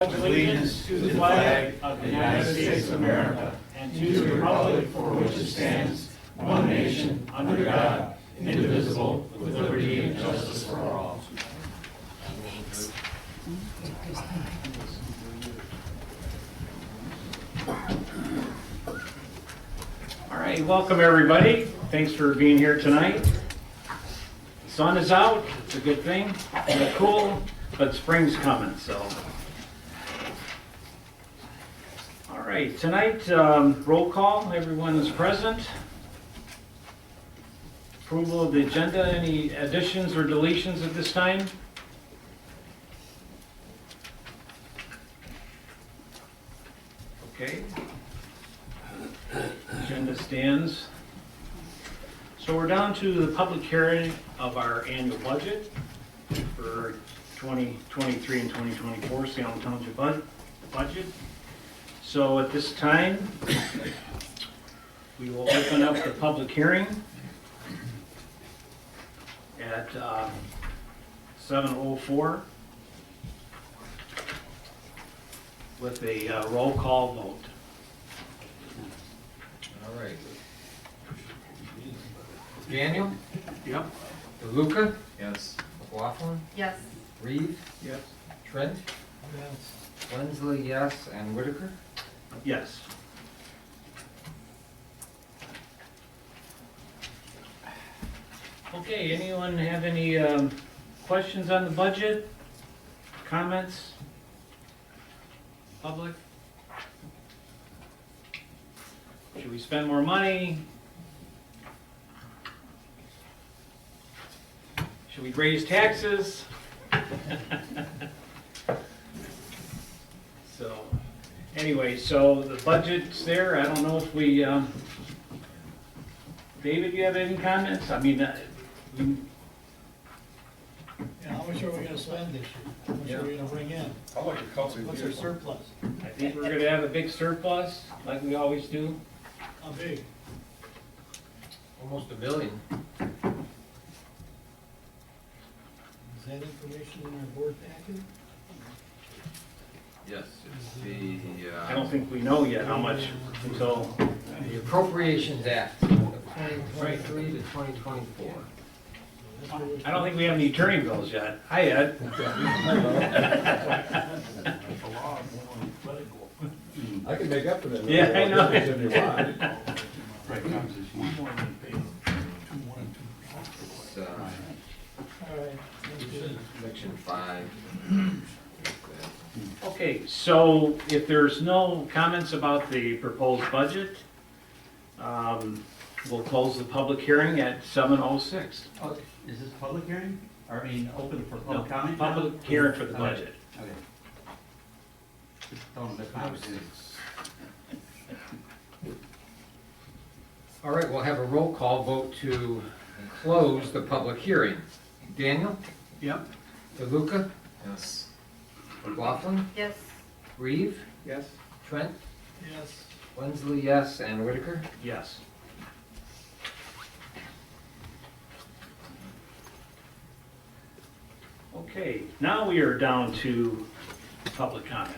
Allegiance to the flag of the United States of America and to the republic for which it stands, one nation, under God, indivisible, with liberty and justice for all. All right, welcome everybody. Thanks for being here tonight. The sun is out, it's a good thing. It's cool, but spring's coming, so. All right, tonight, roll call, everyone is present. Approval of the agenda, any additions or deletions at this time? Okay. Agenda stands. So we're down to the public hearing of our annual budget for 2023 and 2024 Salem Township budget. So at this time, we will open up the public hearing at 7:04 with a roll call vote. All right. Daniel? Yep. DeLuca? Yes. McLaughlin? Yes. Reeve? Yes. Trent? Yes. Lindsley, yes. And Whitaker? Yes. Okay, anyone have any questions on the budget? Comments? Public? Should we spend more money? Should we raise taxes? So, anyway, so the budget's there. I don't know if we, David, you have any comments? I mean, How much are we gonna spend this year? How much are we gonna bring in? I like your council. What's our surplus? I think we're gonna have a big surplus, like we always do. How big? Almost $1 billion. Is that information in our board packet? Yes, it's the, I don't think we know yet how much until, The Appropriations Act of 2023 to 2024. I don't think we have any attorney bills yet. Hi, Ed. I can make up for that. Yeah, I know. If you want. It's, All right. Section 5. Okay, so if there's no comments about the proposed budget, we'll close the public hearing at 7:06. Oh, is this public hearing? Or, I mean, open for No, public comment? now? public hearing for the Okay. budget. Okay. Just don't miss my opportunity. All right, we'll have a roll call vote to close the public hearing. Daniel? Yep. DeLuca? Yes. McLaughlin? Yes. Reeve? Yes. Trent? Yes. Lindsley, yes. And Whitaker? Yes. Okay, now we are down to public comment.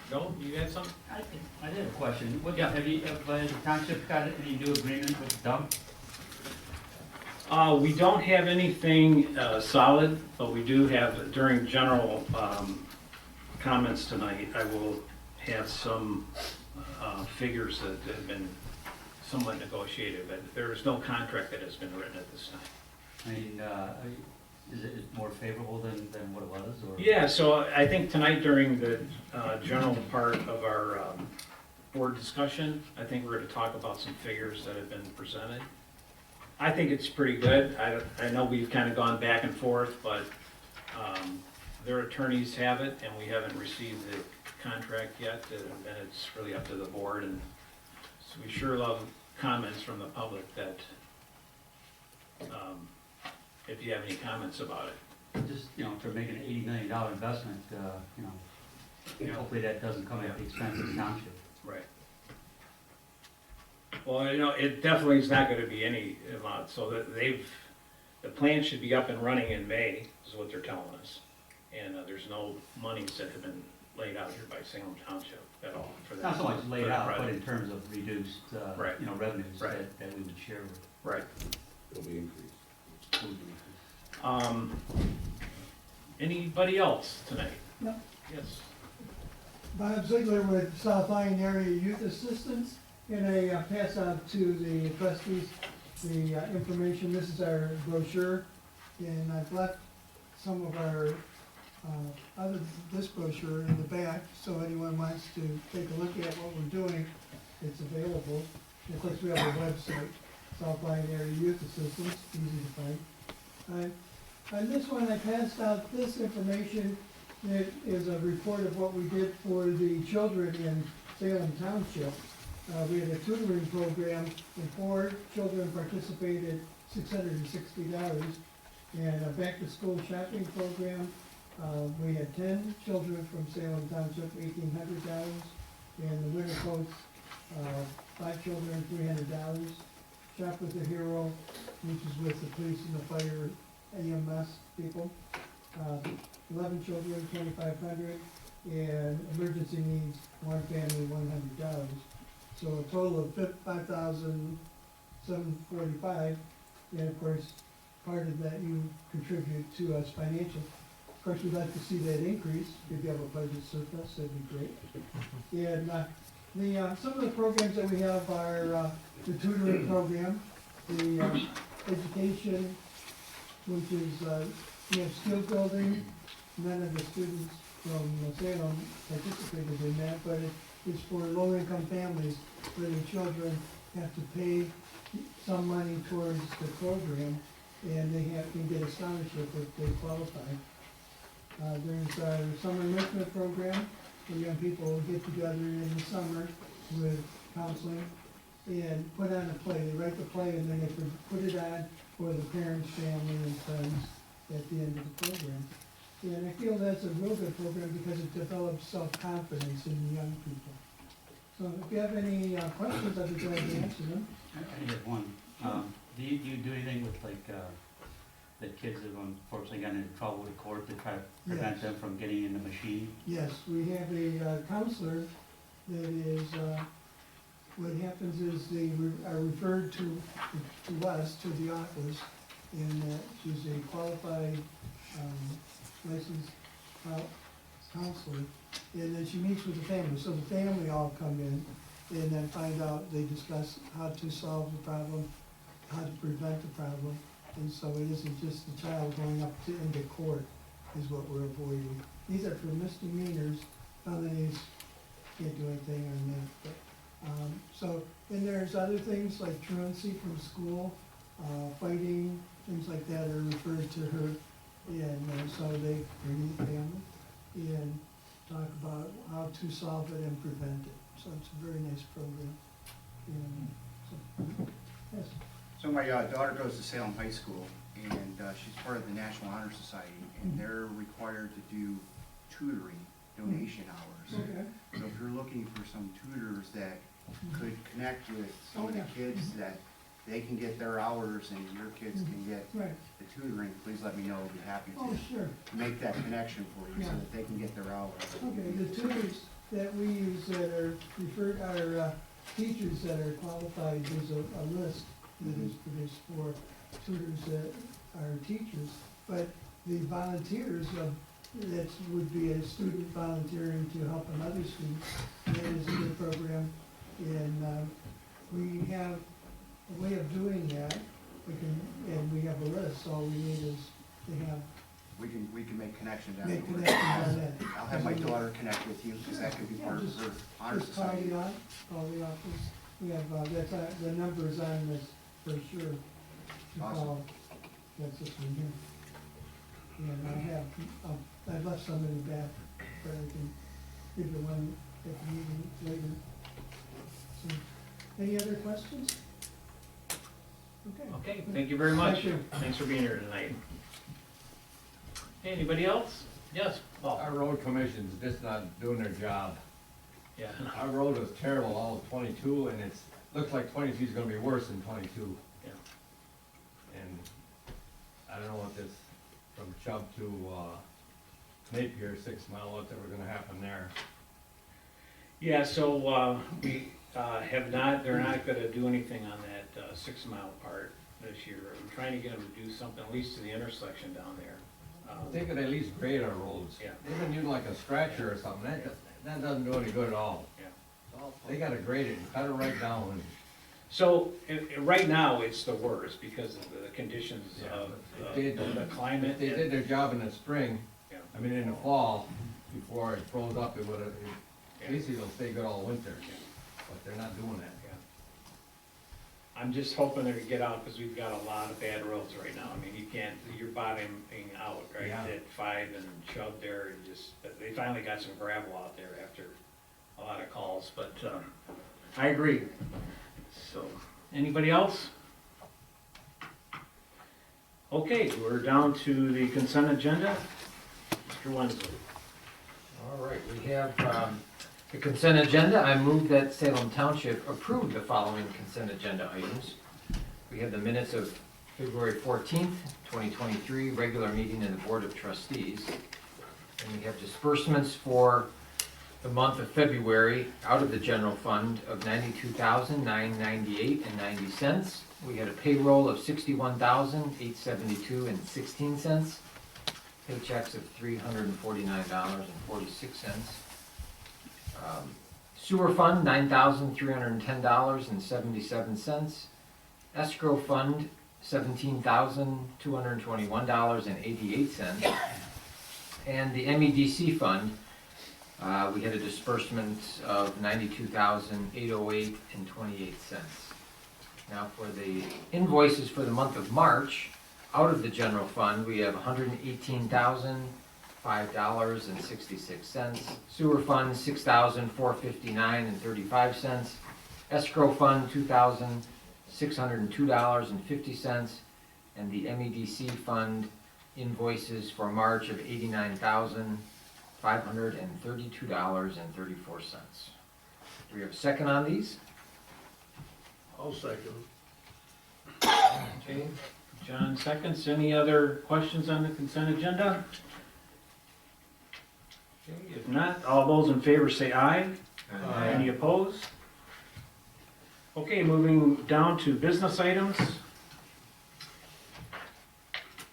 Joe, you had something? I did have a question. What, Yeah. have the township got any new agreement with Dump? We don't have anything solid, but we do have, during general comments tonight, I will have some figures that have been somewhat negotiated, but there is no contract that has been written at this time. I mean, is it more favorable than what it was, or? Yeah, so I think tonight during the general part of our board discussion, I think we're going to talk about some figures that have been presented. I think it's pretty good. I know we've kind of gone back and forth, but their attorneys have it, and we haven't received the contract yet, and it's really up to the board. And so we sure love comments from the public that, if you have any comments about it. Just, you know, for making an $80 million investment, you know, hopefully that doesn't come at the expense of the township. Right. Well, you know, it definitely is not gonna be any amount, so that the plan should be up and running in May, is what they're telling us. And there's no monies that have been laid out here by Salem Township at all for that. Not so much for laid that out, but project. in terms of reduced, Right. you know, revenues Right. that we would share with. Right. It'll be increased. Anybody else tonight? No. Yes. Bob Ziegler with South Line Area Youth Assistance, and I pass out to the trustees the information. This is our brochure, and I've left some of our this brochure in the back, so anyone wants to take a look at what we're doing, it's available. And of course, we have a website, South Line Area Youth Assistance, easy to find. On this one, I passed out this information. It is a report of what we did for the children in Salem Township. We had a tutoring program, and 4 children participated, $660, and a back-to-school shopping program. We had 10 children from Salem Township, $1,800, and the winter coats, 5 children, $300. Shop with the Hero, which is with the police and the fire EMS people. 11 children, $2,500, and emergency needs, 1 family, $100. So a total of $5,745, and of course, part of that you contribute to us financially. Of course, we'd like to see that increase. If you have a budget surplus, that'd be great. And some of the programs that we have are the tutoring program, the education, which is we have skill building. None of the students from Salem participated in that, but it is for low-income families where the children have to pay some money towards the program, and they can get a scholarship if they qualify. There's our summer enrichment program, where young people get together in the summer with counseling and put on a play. They write the play, and then they can put it on for the parents, family, and friends at the end of the program. And I feel that's a real good program because it develops self-confidence in the young people. So if you have any questions, I'd be glad to answer them. I have one. Do you do anything with like, the kids that have unfortunately gotten into trouble with court to try to prevent Yes. them from getting in the machine? Yes, we have a counselor that is, what happens is they are referred to us, to the office, and she's a qualified licensed counselor, and then she meets with the family, so the family all come in, and then find out, they discuss how to solve the problem, how to prevent the problem, and so it isn't just the child going up into court is what we're avoiding. These are for misdemeanors, felonies, can't do anything on that, but, and there's other things like truancy from school, fighting, things like that are referred to her, and so they bring the family and talk about how to solve it and prevent it. So it's a very nice program. And so, yes. So my daughter goes to Salem High School, and she's part of the National Honor Society, and they're required to do tutoring donation hours. Okay. So if you're looking for some tutors that could connect with some of the kids that they can get their hours and your kids can get Right. the tutoring, please let me know. I'll be happy Oh, to sure. make that connection for you so Yeah. that they can get their hours. Okay, the tutors that we use that are referred, are teachers that are qualified, there's a list that is produced for tutors that are teachers, but the volunteers that would be a student volunteering to help another student, that is a good program, and we have a way of doing that, and we have a list, all we need is to have, We can make connection down make the road. connections on that. I'll have my daughter connect with you, because that could be part of her honor Just call society. call the office, we have, the number's on this brochure. You Awesome. call, that's this one here. And I've left some in the back, but I can give you one if you need it later. So, any other questions? Okay. Okay, thank you very much. Thank you. Thanks for being here tonight. Hey, anybody else? Yes, Paul? Our road commission's just not doing their job. Yeah. Our road was terrible all of 22, and looks like 23 is gonna be worse than 22. Yeah. And I don't know what this, from Chubb to Napier, 6 Mile, what's ever gonna happen there? Yeah, so, we, have not, they're not gonna do anything on that, 6 Mile part this year. I'm trying to get them to do something, at least to the intersection down there. They could at least grade our roads. Yeah. They can use like a scratcher or something, that doesn't do any good at all. Yeah. They gotta grade it, cut it right down. So, right now, it's the worst because of the conditions Yeah, of but if the climate. If they did their job in the spring, Yeah. I mean, in the fall, before it froze up, it would've, Yeah. basically it'll stay good all winter, but they're not doing that. Yeah. I'm just hoping they get out, because we've got a lot of bad roads right now. I mean, you can't, you're bottoming out, right? Yeah. At 5 and Chubb there, and just, but they finally got some gravel out there after a lot of calls, but, I agree. So, anybody else? Okay, we're down to the consent agenda. Mr. Wenzel. All right, we have the consent agenda. I move that Salem Township approve the following consent agenda items. We have the minutes of February 14th, 2023, regular meeting in the Board of Trustees. And we have disbursements for the month of February out of the general fund of $92,998.90. We had a payroll of $61,872.16. Paychecks of $349.46. Sewer fund, $9,310.77. Escrow fund, $17,221.88. And the MEDC fund, we had a disbursement of $92,808.28. Now for the invoices for the month of March, out of the general fund, we have $118,005.66. Sewer fund, $6,459.35. Escrow fund, $2,602.50. And the MEDC fund invoices for March of $89,532.34. Do we have a second on these? I'll second. Okay, John seconds. Any other questions on the consent agenda? Okay, if not, all those in favor say aye. Aye. Any opposed? Okay, moving down to business items.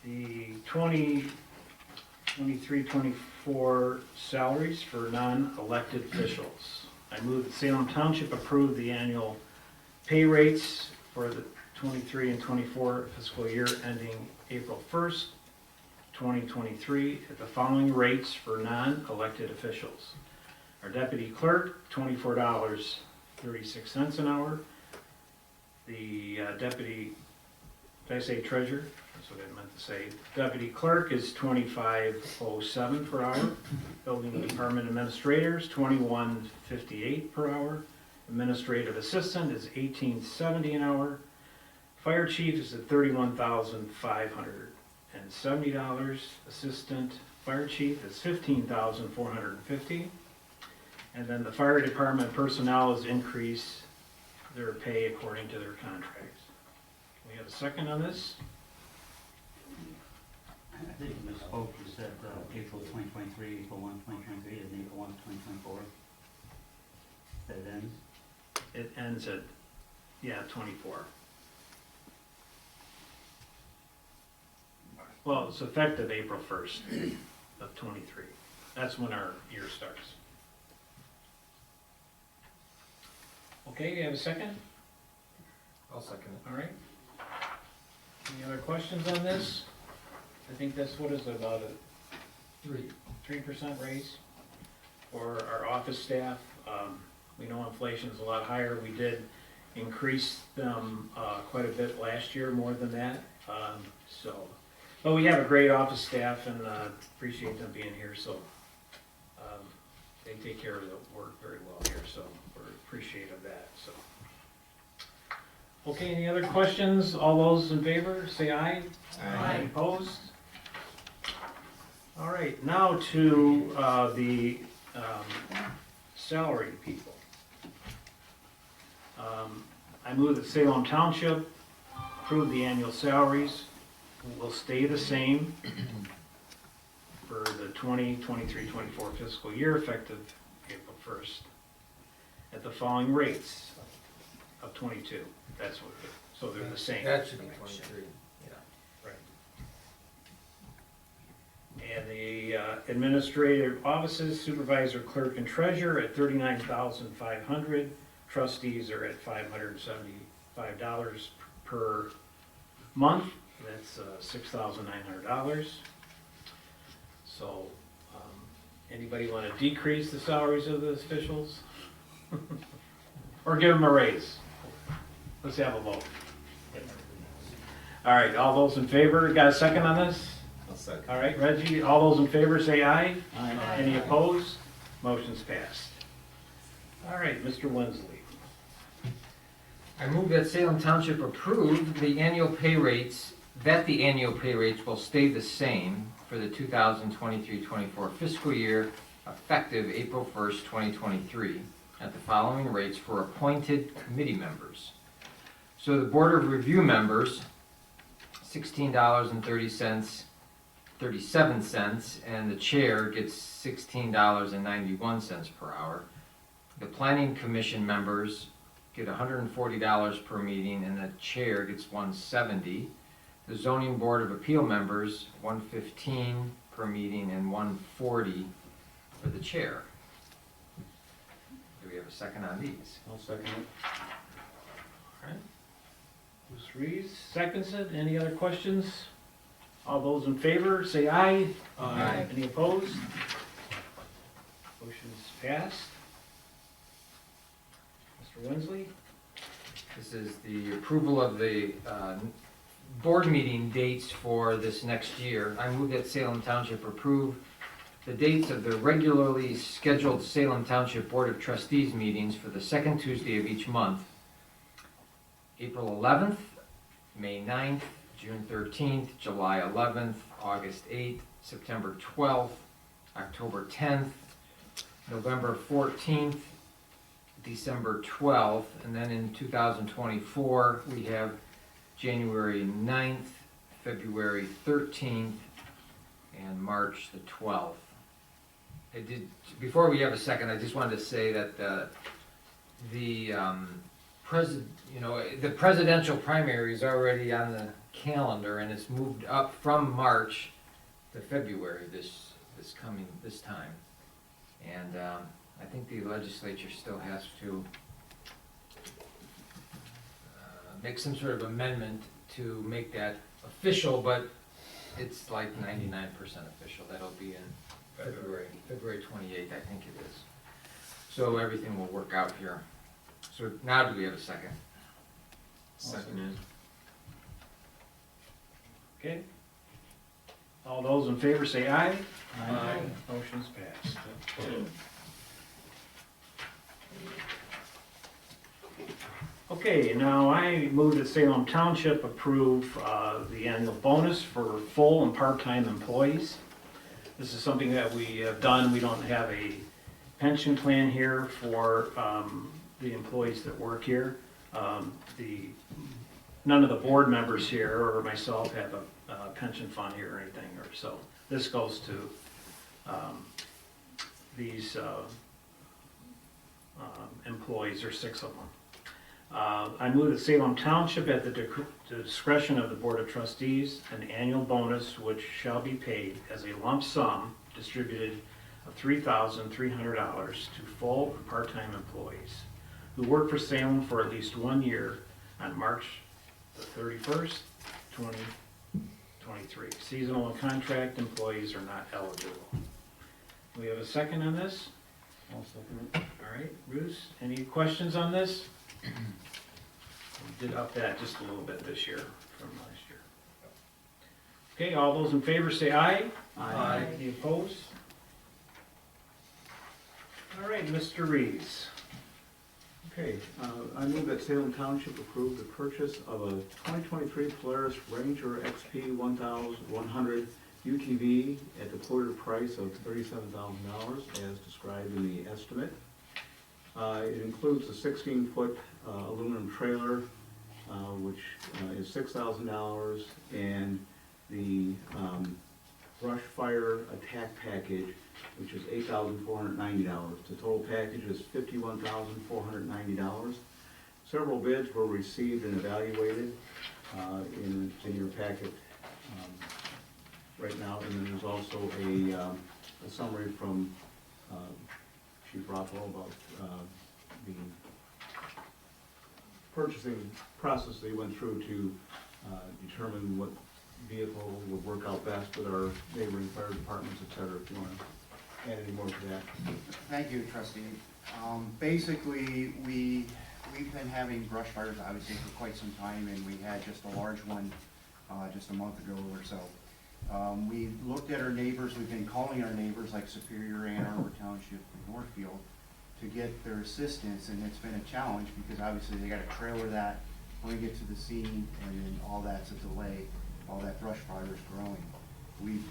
The 23-24 salaries for non-elected officials. I move that Salem Township approve the annual pay rates for the 23 and 24 fiscal year ending April 1st, 2023 at the following rates for non-elected officials. Our deputy clerk, $24.36 an hour. The deputy, did I say treasurer? That's what I meant to say. Deputy clerk is $25.07 per hour. Building department administrators, $21.58 per hour. Administrative assistant is $18.70 an hour. Fire chief is at $31,570. Assistant fire chief is $15,450. And then the fire department personnel has increased their pay according to their contracts. We have a second on this? I think you misspoke, you said April 2023, April 1, 2023, and April 1, 2024. That it ends? It ends at, 24. Well, it's effective April 1st of 23. That's when our year starts. Okay, you have a second? I'll second it. All right. Any other questions on this? I think that's, what is it, about a 3% raise for our office staff. We know inflation's a lot higher. We did increase them quite a bit last year, more than that. But we have a great office staff and appreciate them being here, so they take care of the work very well here, so we're appreciative of that, so. Okay, any other questions? All those in favor, say aye. Aye. Opposed? All right, now to the salary people. I move that Salem Township approve the annual salaries will stay the same for the 2023-24 fiscal year effective April 1st at the following rates of 22. That's what, so they're the same. That should be 23, yeah. And the administrative offices, supervisor, clerk, and treasurer at $39,500. Trustees are at $575 per month. That's $6,900. So, anybody want to decrease the salaries of the officials? Or give them a raise? Let's have a vote. All right, all those in favor, got a second on this? I'll second. All right, Reggie, all those in favor say aye. Aye. Any opposed? Motion's passed. All right, Mr. Winsley. I move that Salem Township approve the annual pay rates, that the annual pay rates will stay the same for the 2023-24 fiscal year effective April 1st, 2023, at the following rates for appointed committee members. So the Board of Review members, $16.37, and the chair gets $16.91 per hour. The Planning Commission members get $140 per meeting, and the chair gets $170. The Zoning Board of Appeal members, $115 per meeting and $140 for the chair. Do we have a second on these? I'll second it. All right. Bruce Reeves seconds it. Any other questions? All those in favor, say aye. Aye. Any opposed? Motion's passed. Mr. Winsley? This is the approval of the board meeting dates for this next year. I move that Salem Township approve the dates of the regularly scheduled Salem Township Board of Trustees meetings for the second Tuesday of each month. April 11th, May 9th, June 13th, July 11th, August 8th, September 12th, October 10th, November 14th, December 12th, and then in 2024, we have January 9th, February 13th, and March the 12th. Before we have a second, I just wanted to say that the presidential primary is already on the calendar, and it's moved up from March to February this time. And I think the legislature still has to make some sort of amendment to make that official, but it's like 99% official. That'll be in February 28th, I think it is. So everything will work out here. So now do we have a second? Second. Okay. All those in favor say aye. Aye. Motion's passed. Okay, now I move that Salem Township approve the annual bonus for full and part-time employees. This is something that we have done. We don't have a pension plan here for the employees that work here. None of the board members here or myself have a pension fund here or anything, or so this goes to these employees, or 6 of them. I move that Salem Township, at the discretion of the Board of Trustees, an annual bonus which shall be paid as a lump sum distributed of $3,300 to full and part-time employees who work for Salem for at least 1 year on March the 31st, 2023. Seasonal and contract employees are not eligible. We have a second on this? I'll second it. All right, Bruce, any questions on this? We did up that just a little bit this year from last year. Okay, all those in favor say aye. Aye. Any opposed? All right, Mr. Reeves. Okay, I move that Salem Township approve the purchase of a 2023 Polaris Ranger XP 1100 UTV at the quoted price of $37,000 as described in the estimate. It includes a 16-foot aluminum trailer, which is $6,000, and the brush fire attack package, which is $8,490. The total package is $51,490. Several bids were received and evaluated, it's in your packet right now, and then there's also a summary from Chief Rockwell about the purchasing process they went through to determine what vehicle would work out best with our neighboring fire departments, et cetera, if you want to add any more to that. Thank you, trustee. Basically, we've been having brush fires, obviously, for quite some time, and we had just a large one just a month ago or so. We looked at our neighbors, we've been calling our neighbors like Superior, Ann Arbor Township, and Northfield to get their assistance, and it's been a challenge because obviously they gotta trailer that, bring it to the scene, and then all that's a delay, all that brush fire is growing. We've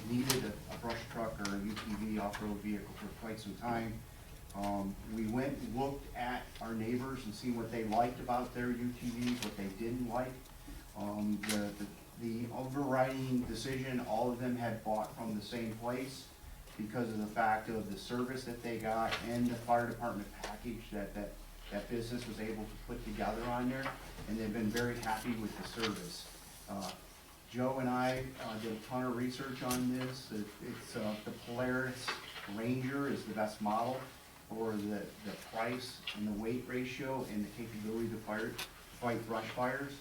needed a brush truck or a UTV off-road vehicle for quite some time. We went and looked at our neighbors and seen what they liked about their UTVs, what they didn't like. The overriding decision, all of them had bought from the same place because of the fact of the service that they got and the fire department package that business was able to put together on there, and they've been very happy with the service. Joe and I did a ton of research on this. It's the Polaris Ranger is the best model for the price and the weight ratio and the capability to fight brush fires.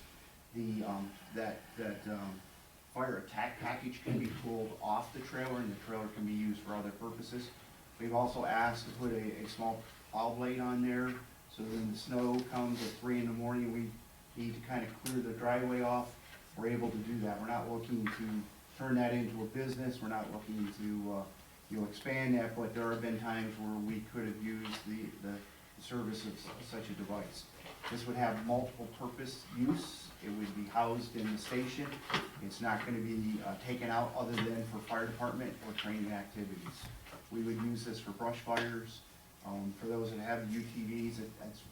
Fire attack package can be pulled off the trailer, and the trailer can be used for other purposes. We've also asked to put a small plow blade on there, so when the snow comes at 3 in the morning, we need to kind of clear the driveway off. We're able to do that. We're not looking to turn that into a business. We're not looking to expand that, but there have been times where we could have used the service of such a device. This would have multiple purpose use. It would be housed in the station. It's not going to be taken out other than for fire department or training activities. We would use this for brush fires. For those that have UTVs,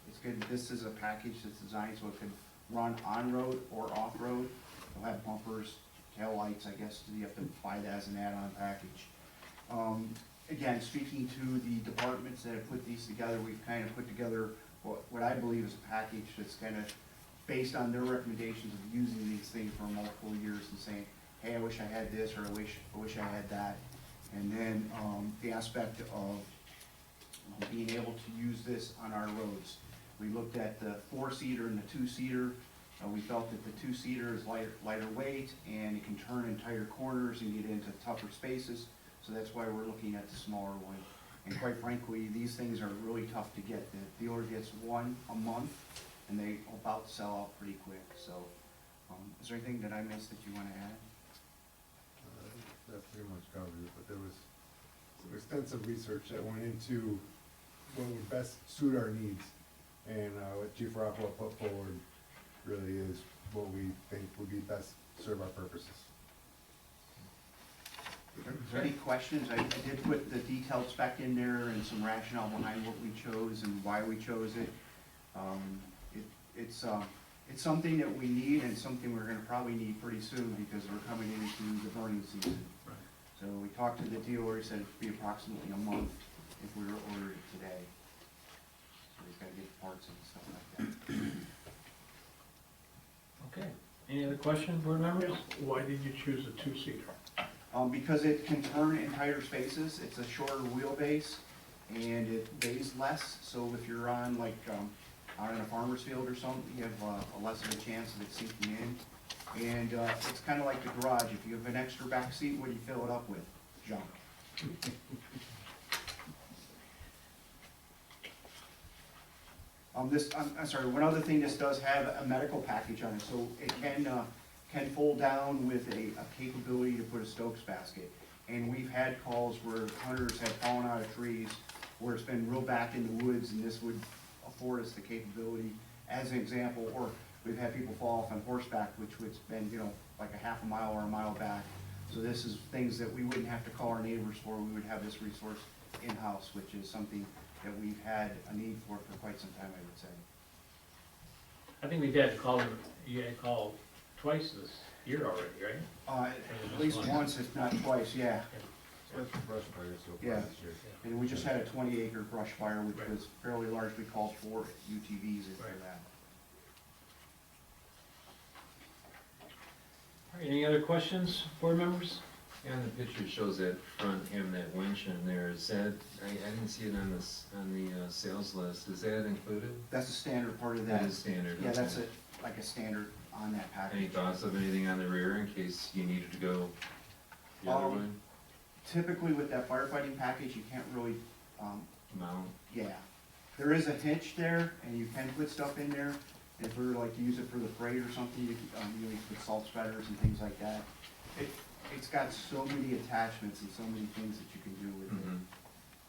it's good. This is a package that's designed so it could run on-road or off-road. It'll have bumpers, tail lights, I guess, you have to buy that as an add-on package. Again, speaking to the departments that have put these together, we've kind of put together what I believe is a package that's kind of based on their recommendations of using these things for multiple years and saying, hey, I wish I had this, or I wish I had that. And then the aspect of being able to use this on our roads. We looked at the 4-seater and the 2-seater. We felt that the 2-seater is lighter weight, and it can turn entire corners and get into tougher spaces. So that's why we're looking at the smaller one. And quite frankly, these things are really tough to get. The dealer gets one a month, and they about to sell out pretty quick. So is there anything that I missed that you want to add? That pretty much covered it, but there was some extensive research that went into what would best suit our needs. And what Chief Rockwell put forward really is what we think would be best serve our purposes. Is there any questions? I did put the detailed spec in there and some rationale behind what we chose and why we chose it. It's something that we need and something we're gonna probably need pretty soon because we're coming into the burning season. Right. So we talked to the dealer, he said it'd be approximately a month if we were to order it today. So he's gotta get the parts and stuff like that. Okay, any other questions, board members? Why did you choose a 2-seater? Because it can turn entire spaces, it's a shorter wheelbase, and it weighs less, so if you're on like, out in a farmer's field or something, you have a less of a chance of it sinking in. And it's kind of like the garage, if you have an extra back seat, what do you fill it up with? Junk. I'm sorry, one other thing, this does have a medical package on it, so it can fold down with a capability to put a Stokes basket. And we've had calls where hunters have fallen out of trees, where it's been real back in the woods, and this would afford us the capability, as an example, or we've had people fall off on horseback, which has been, like a half a mile or a mile back. So this is things that we wouldn't have to call our neighbors for, we would have this resource in-house, which is something that we've had a need for quite some time, I would say. I think we've had to call them, you had called twice this year already, right? At least once, if not twice, yeah. That's the brush fire so far Yeah. this year. And we just had a 20-acre brush fire, which Right. was fairly large. We called 4 UTVs for Right. that. All right, any other questions, board members? And the picture shows that front, having that winch in there, is that, I didn't see it on this, on the sales list, is that included? That's a standard part of that. That is standard. Yeah, that's okay. like a standard on that package. Any thoughts of anything on the rear in case you needed to go the other way? Typically with that firefighting package, you can't really, Mount? yeah. There is a hitch there, and you can put stuff in there. If we were like to use it for the freight or something, you could put salt spreaders and things like that. It's got so many attachments and so many things that you can do with it. Mhm.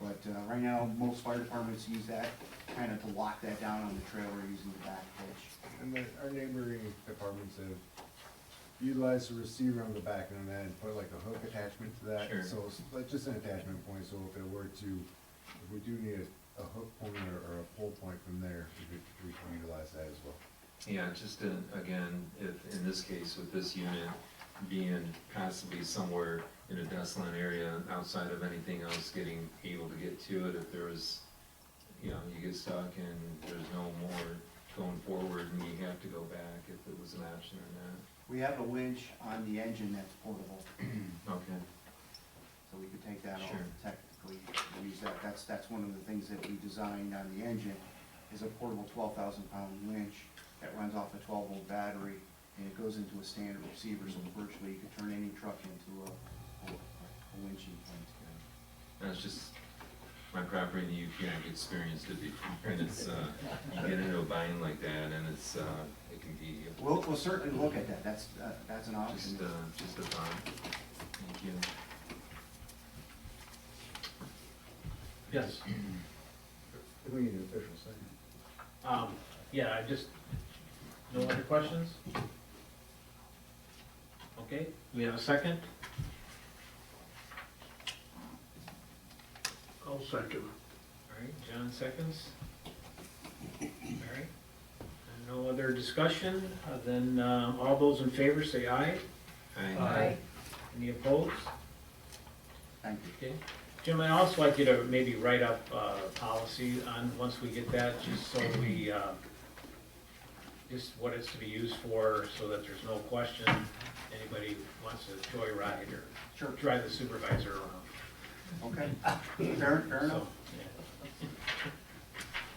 But right now, most fire departments use that kind of to lock that down on the trailer using the back hitch. And our neighboring departments have utilized the receiver on the back and then put like a hook attachment to that. Sure. So it's like just an attachment point, so if it were to, if we do need a hook point or a pull point from there, we can utilize that as well. Yeah, just again, if, in this case, with this unit being possibly somewhere in a desolate area outside of anything else, getting able to get to it, if there was, you know, you get stuck and there's no more going forward and you have to go back, if it was an option or We have a winch on the engine that's portable, not. Okay. so we could take that off Sure. technically, and use that. That's one of the things that we designed on the engine, is a portable 12,000-pound winch that runs off a 12-volt battery, and it goes into a standard receiver, so virtually you could turn any truck into a winching point. That's just, my property in the UP, I've experienced it before, and it's, you get into a bind like that, and it's, it can be We'll certainly look at that. That's an option. just a thought. Thank you. Yes. We need an official sign. Yeah, I just, no other questions? Okay, we have a second? I'll second. All right, John seconds. All right. And no other discussion, then all those in favor say aye. Aye. Any opposed? Thank you. Okay. Jim, I'd also like you to maybe write up a policy on, once we get that, just so we, just what it's to be used for, so that there's no question anybody wants to joyride or Sure. drive the supervisor around. Okay. Fair enough. So,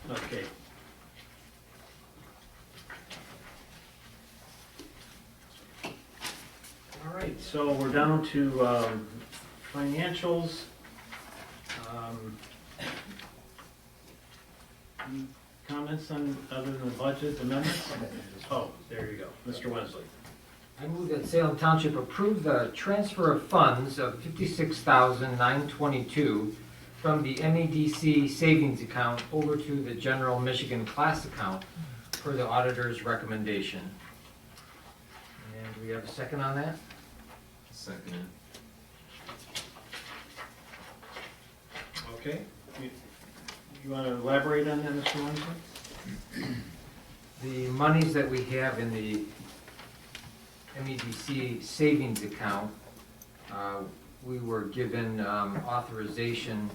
yeah. Okay. All right, so we're down to financials. Any comments on, other than the budget amendments? Oh, there you go, Mr. Wensley. I move that Salem Township approve the transfer of funds of $56,922 from the MEDC savings account over to the general Michigan class account per the auditor's recommendation. And we have a second on that? Second it. Okay, you want to elaborate on that, Mr. Wensley? The monies that we have in the MEDC savings account, we were given authorization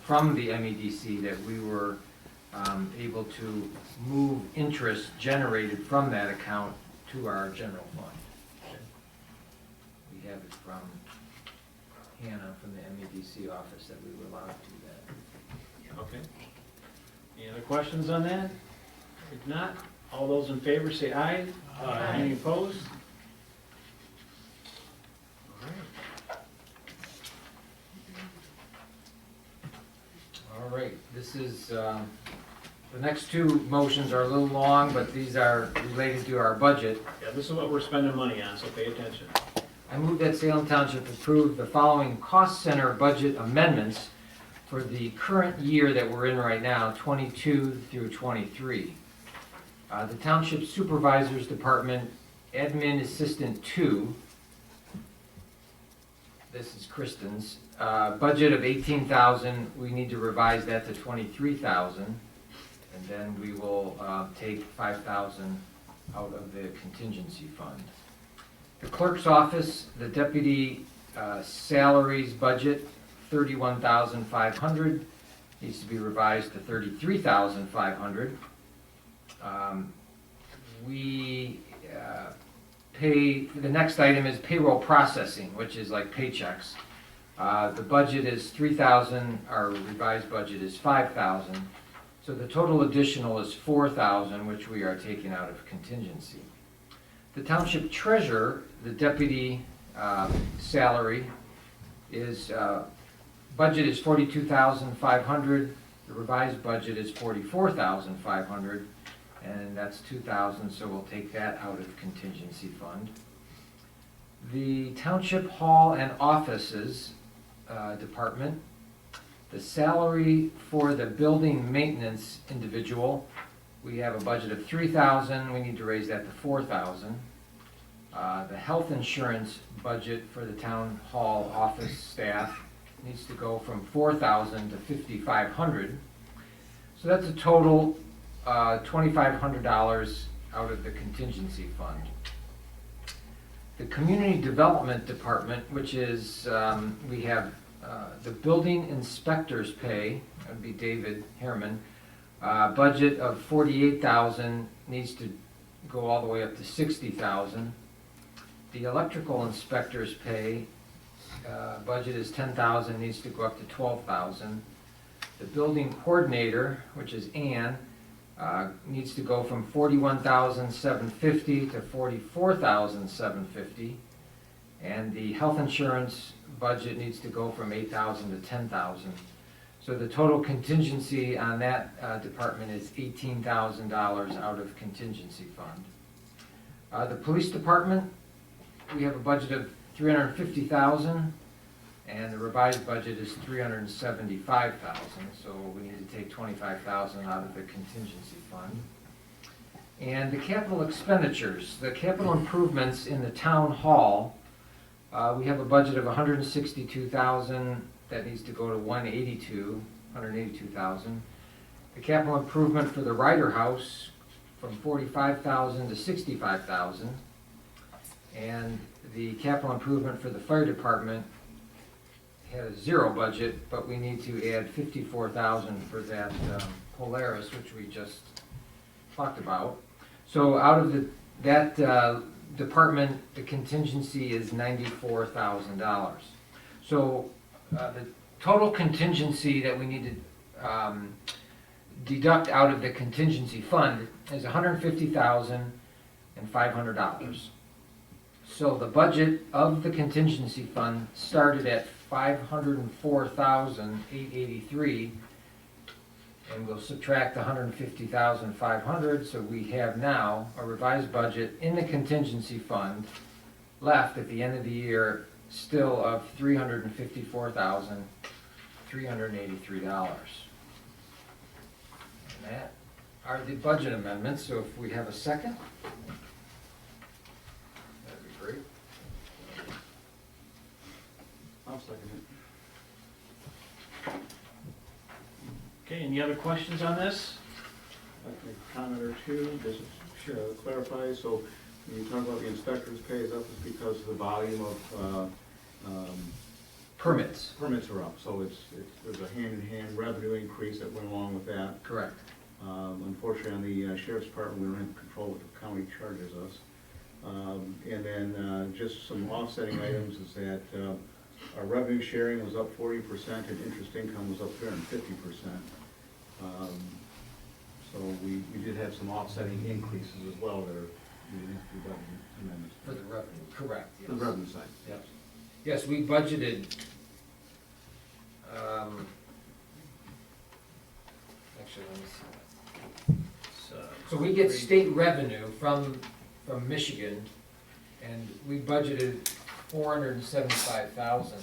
from the MEDC that we were able to move interest generated from that account to our general fund. We have it from Hannah from the MEDC office that we were allowed to do that. Okay. Any other questions on that? If not, all those in favor say aye. Aye. Any opposed? All right. All right, this is, the next two motions are a little long, but these are related to our budget. Yeah, this is what we're spending money on, so pay attention. I move that Salem Township approve the following cost center budget amendments for the current year that we're in right now, 22 through 23. The Township Supervisors Department, Admin Assistant 2, this is Kristen's, budget of $18,000, we need to revise that to $23,000, and then we will take $5,000 out of the contingency fund. The clerk's office, the deputy salaries budget, 31,500, needs to be revised to 33,500. We pay, the next item is payroll processing, which is like paychecks. The budget is 3,000, our revised budget is 5,000. So the total additional is 4,000, which we are taking out of contingency. The township treasurer, the deputy salary is, budget is 42,500. The revised budget is 44,500, and that's 2,000, so we'll take that out of contingency fund. The township hall and offices department, the salary for the building maintenance individual, we have a budget of 3,000, we need to raise that to 4,000. The health insurance budget for the town hall office staff needs to go from 4,000 to 5,500. So that's a total $2,500 out of the contingency fund. The community development department, which is, we have the building inspector's pay, that would be David Herman, budget of 48,000 needs to go all the way up to 60,000. The electrical inspector's pay budget is 10,000, needs to go up to 12,000. The building coordinator, which is Ann, needs to go from 41,750 to 44,750. And the health insurance budget needs to go from 8,000 to 10,000. So the total contingency on that department is $18,000 out of contingency fund. The police department, we have a budget of 350,000, and the revised budget is 375,000. So we need to take 25,000 out of the contingency fund. And the capital expenditures, the capital improvements in the town hall, we have a budget of 162,000. That needs to go to 182,000. The capital improvement for the Ryder House from 45,000 to 65,000. And the capital improvement for the fire department had a zero budget, but we need to add 54,000 for that Polaris, which we just talked about. So out of that department, the contingency is $94,000. So the total contingency that we need to deduct out of the contingency fund is $150,500. So the budget of the contingency fund started at $504,883, and we'll subtract $150,500, so we have now a revised budget in the contingency fund left at the end of the year still of $354,383. And that are the budget amendments, so if we have a second, that'd be great. I'll second it. Okay, any other questions on this? I'd like to make a comment or two, just to clarify. So when you talk about the inspector's pay, is that because the volume of Permits, permits are up? So there's a hand-in-hand revenue increase that went along with that. correct. Unfortunately, on the sheriff's department, we don't have control what the county charges us. And then just some offsetting items is that our revenue sharing was up 40% and interest income was up 350%. So we did have some offsetting increases as well that are due to revenue amendments. For the revenue, correct, yes. The revenue side. Yep. Yes, we budgeted, actually, let me see. So we get state revenue from Michigan, and we budgeted 475,000.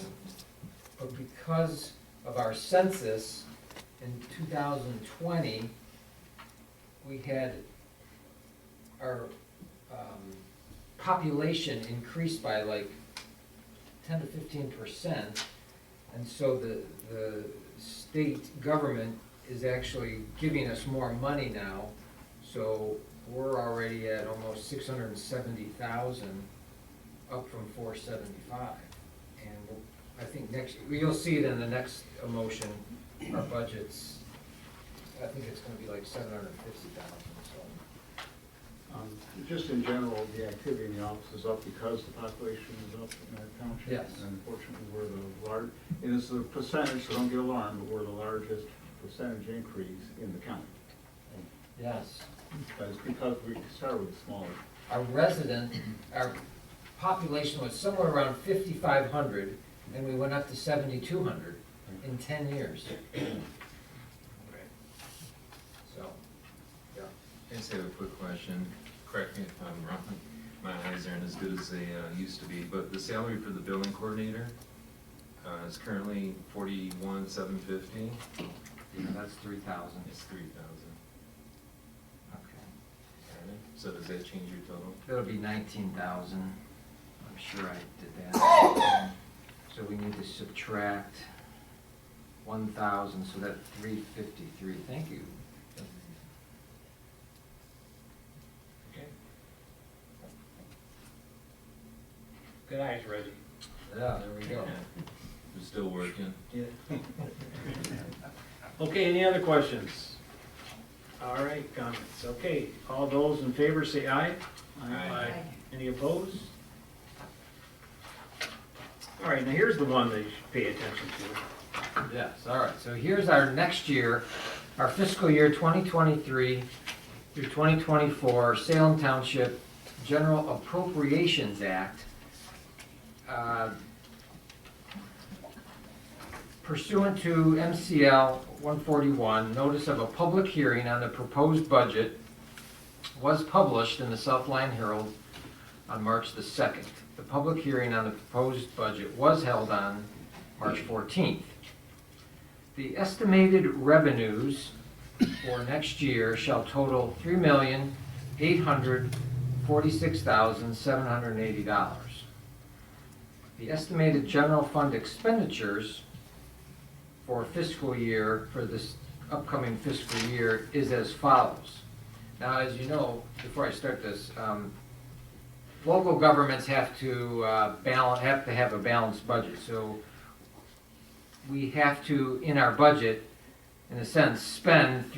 But because of our census in 2020, we had our population increased by like 10 to 15%, and so the state government is actually giving us more money now. So we're already at almost 670,000 up from 475. And I think you'll see it in the next motion, our budget's, I think it's gonna be like 750,000, so. Just in general, the activity in the office is up because the population is up in our township. Yes. And unfortunately, we're the and it's a percentage, so don't get alarmed, but we're the largest percentage increase in the county. Yes. That's because we started with smaller. Our population was somewhere around 5,500, and we went up to 7,200 in 10 years. So, yeah. I just have a quick question, correct me if I'm wrong, my eyes aren't as good as they used to be, but the salary for the billing coordinator is currently 41,750. Yeah, that's 3,000. It's 3,000. Okay. So does that change your total? That'll be 19,000. I'm sure I did that. So we need to subtract 1,000, so that's 353. Thank you. Okay. Good eyes, Reggie. Yeah, there we go. We're still working. Yeah. Okay, any other questions? All right, comments. Okay, all those in favor say aye. Aye. Any opposed? All right, now here's the one that you should pay attention to. Yes, all right, so here's our next year, our fiscal year 2023 through 2024 Salem Township General Appropriations Act. Pursuant to MCL 141, notice of a public hearing on the proposed budget was published in the Southline Herald on March the 2nd. The public hearing on the proposed budget was held on March 14th. The estimated revenues for next year shall total $3,846,780. The estimated general fund expenditures for this upcoming fiscal year is as follows. Now, as you know, before I start this, local governments have to have a balanced budget. So we have to, in our budget, in a sense, have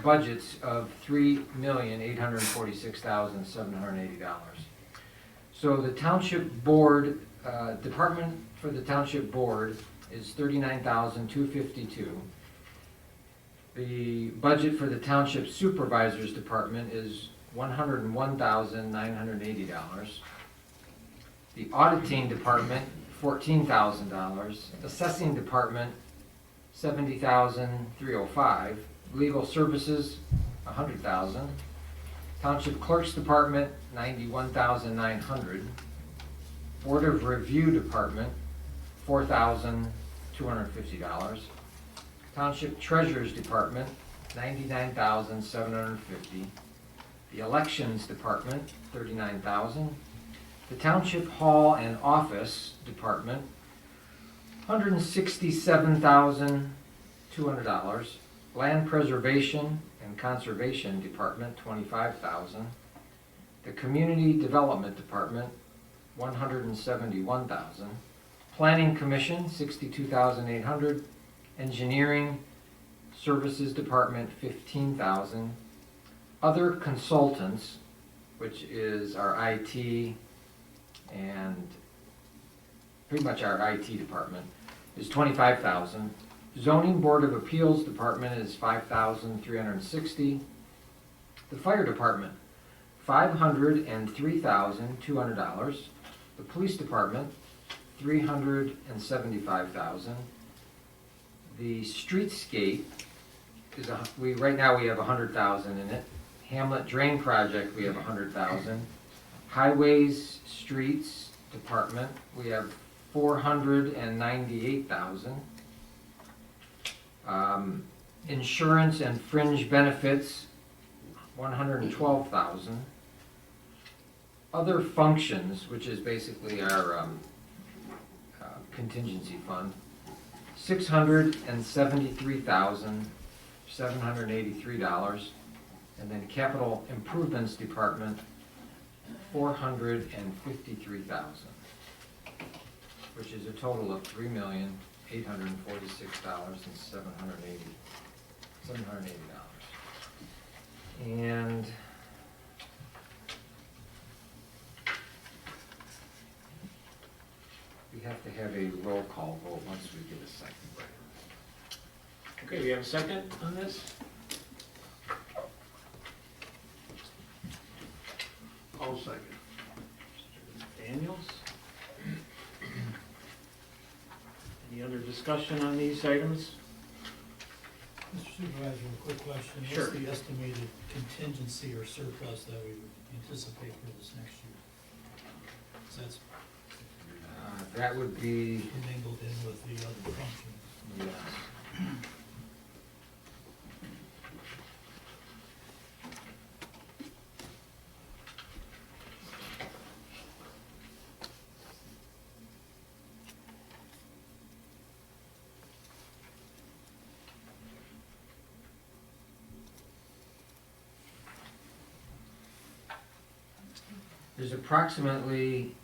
budgets of $3,846,780. So the township board, department for the township board is $39,252. The budget for the township supervisor's department is $101,980. The auditing department, $14,000. Assessing department, $70,305. Legal services, $100,000. Township clerk's department, $91,900. Board of review department, $4,250. Township treasurer's department, $99,750. The elections department, $39,000. The township hall and office department, $167,200. Land preservation and conservation department, $25,000. The community development department, $171,000. Planning commission, $62,800. Engineering services department, $15,000. Other consultants, which is our IT and pretty much our IT department, is $25,000. Zoning Board of Appeals department is $5,360. The fire department, $503,200. The police department, $375,000. The streetscape is right now we have $100,000 in it. Hamlet Drain Project, we have $100,000. Highways, Streets Department, we have $498,000. Insurance and fringe benefits, $112,000. Other functions, which is basically our contingency fund, $673,783. And then capital improvements department, $453,000, which is a total of $3,846,780. And we have to have a roll call vote once we get a second. Okay, we have a second on this? I'll second. Daniels? Any other discussion on these items? Mr. Supervisor, a quick question. Sure. What's the estimated contingency or surplus that we would anticipate for this next year? So that's That would be, mingled in with the other functions. yes. There's approximately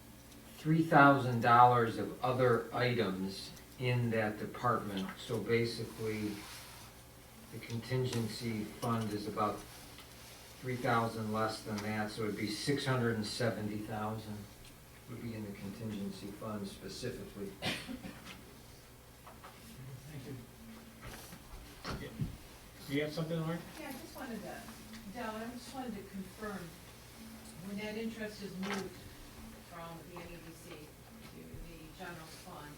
$3,000 of other items in that department, so basically, the contingency fund is about 3,000 less than that, so it'd be 670,000 would be in the contingency fund specifically. Thank you. You have something, Lauren? Yeah, I just wanted to, Dell, I just wanted to confirm, when that interest is moved from the NEDC to the general fund,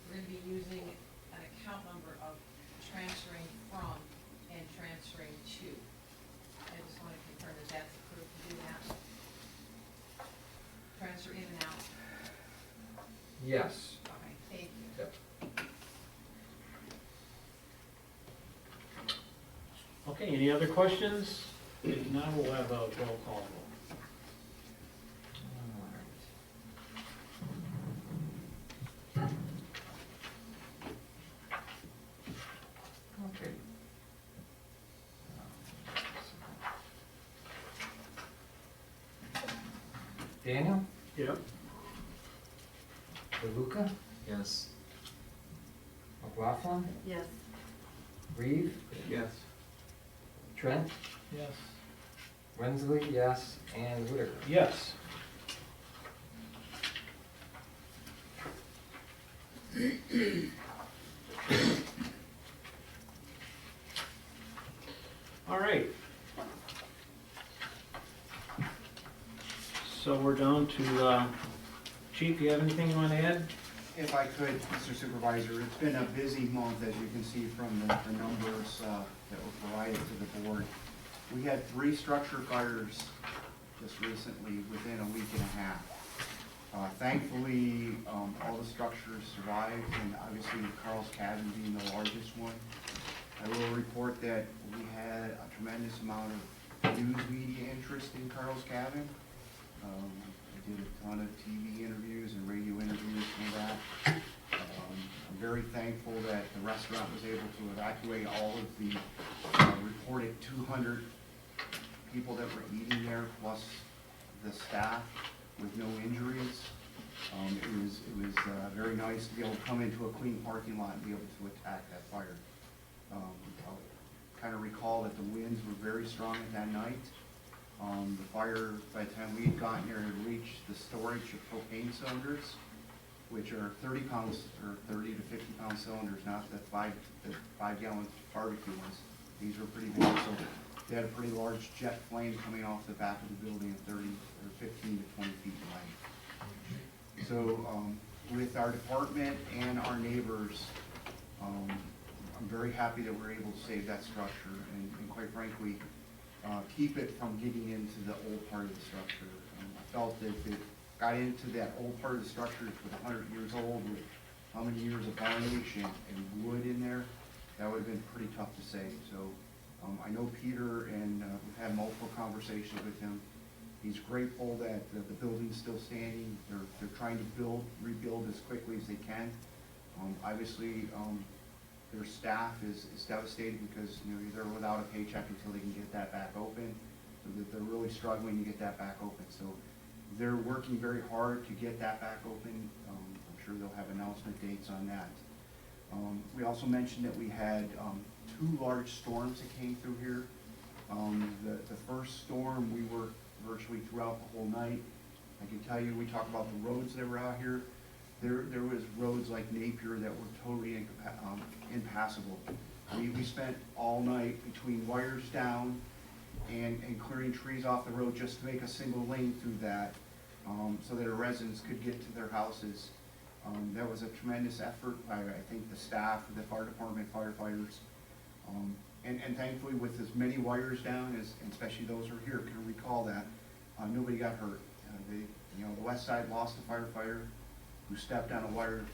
we're gonna be using an account number of transferring from and transferring to. I just wanna confirm that that's approved to do that. Transfer in and out. Yes. Okay, thank you. Yep. Okay, any other questions? If not, we'll have a roll call vote. Okay. Daniel? Yep. DeLuca? Yes. McLaughlin? Yes. Reeve? Yes. Trent? Yes. Wensley, yes, and Whitaker. Yes. All right. So we're down to, Chief, you have anything you want to add? If I could, Mr. Supervisor, it's been a busy month, as you can see from the numbers that were provided to the board. We had 3 structure fires just recently within a week and a half. Thankfully, all the structures survived, and obviously Carl's Cabin being the largest one. I will report that we had a tremendous amount of news media interest in Carl's Cabin. I did a ton of TV interviews and radio interviews for that. I'm very thankful that the restaurant was able to evacuate all of the reported 200 people that were eating there, plus the staff, with no injuries. It was very nice to be able to come into a clean parking lot and be able to attack that fire. I'll kind of recall that the winds were very strong at that night. The fire, by the time we had gotten here, had reached the storage of propane cylinders, which are 30 pounds or 30 to 50 pound cylinders, not the 5-gallon barbecue ones. These were pretty big, so they had a pretty large jet flame coming off the back of the building at 30 or 15 to 20 feet in length. So with our department and our neighbors, I'm very happy that we're able to save that structure and quite frankly, keep it from getting into the old part of the structure. I felt that if it got into that old part of the structure, which was 100 years old, with how many years of varnish and wood in there, that would have been pretty tough to save. So I know Peter, and we've had multiple conversations with him. He's grateful that the building's still standing. They're trying to rebuild as quickly as they can. Obviously, their staff is devastated because they're without a paycheck until they can get that back open. So that they're really struggling to get that back open. So They're working very hard to get that back open. I'm sure they'll have announcement dates on that. We also mentioned that we had 2 large storms that came through here. The first storm, we worked virtually throughout the whole night. I can tell you, we talk about the roads that were out here. There was roads like Napier that were totally impassable. We spent all night between wires down and clearing trees off the road just to make a single lane through that, so that our residents could get to their houses. That was a tremendous effort by, I think, the staff, the fire department, firefighters. And thankfully, with as many wires down, as, and especially those who are here can recall that, nobody got hurt. The west side lost a firefighter who stepped on a wire,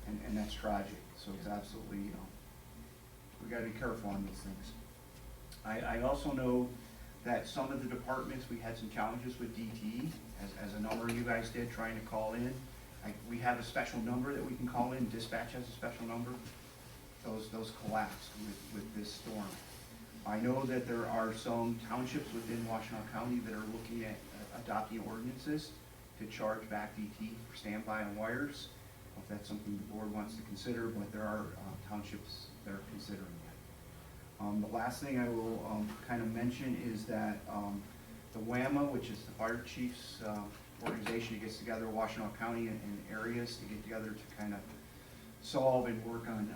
and that's tragic. So it's absolutely, we gotta be careful on these things. I also know that some of the departments, we had some challenges with DT, as a number of you guys did, trying to call in. We have a special number that we can call in, dispatch has a special number. Those collapsed with this storm. I know that there are some townships within Washtenaw County that are looking at adopting ordinances to charge back DT for standby on wires. If that's something the board wants to consider, but there are townships that are considering that. The last thing I will kind of mention is that the WAMA, which is the fire chiefs organization, gets together Washtenaw County and areas to get together to kind of solve and work on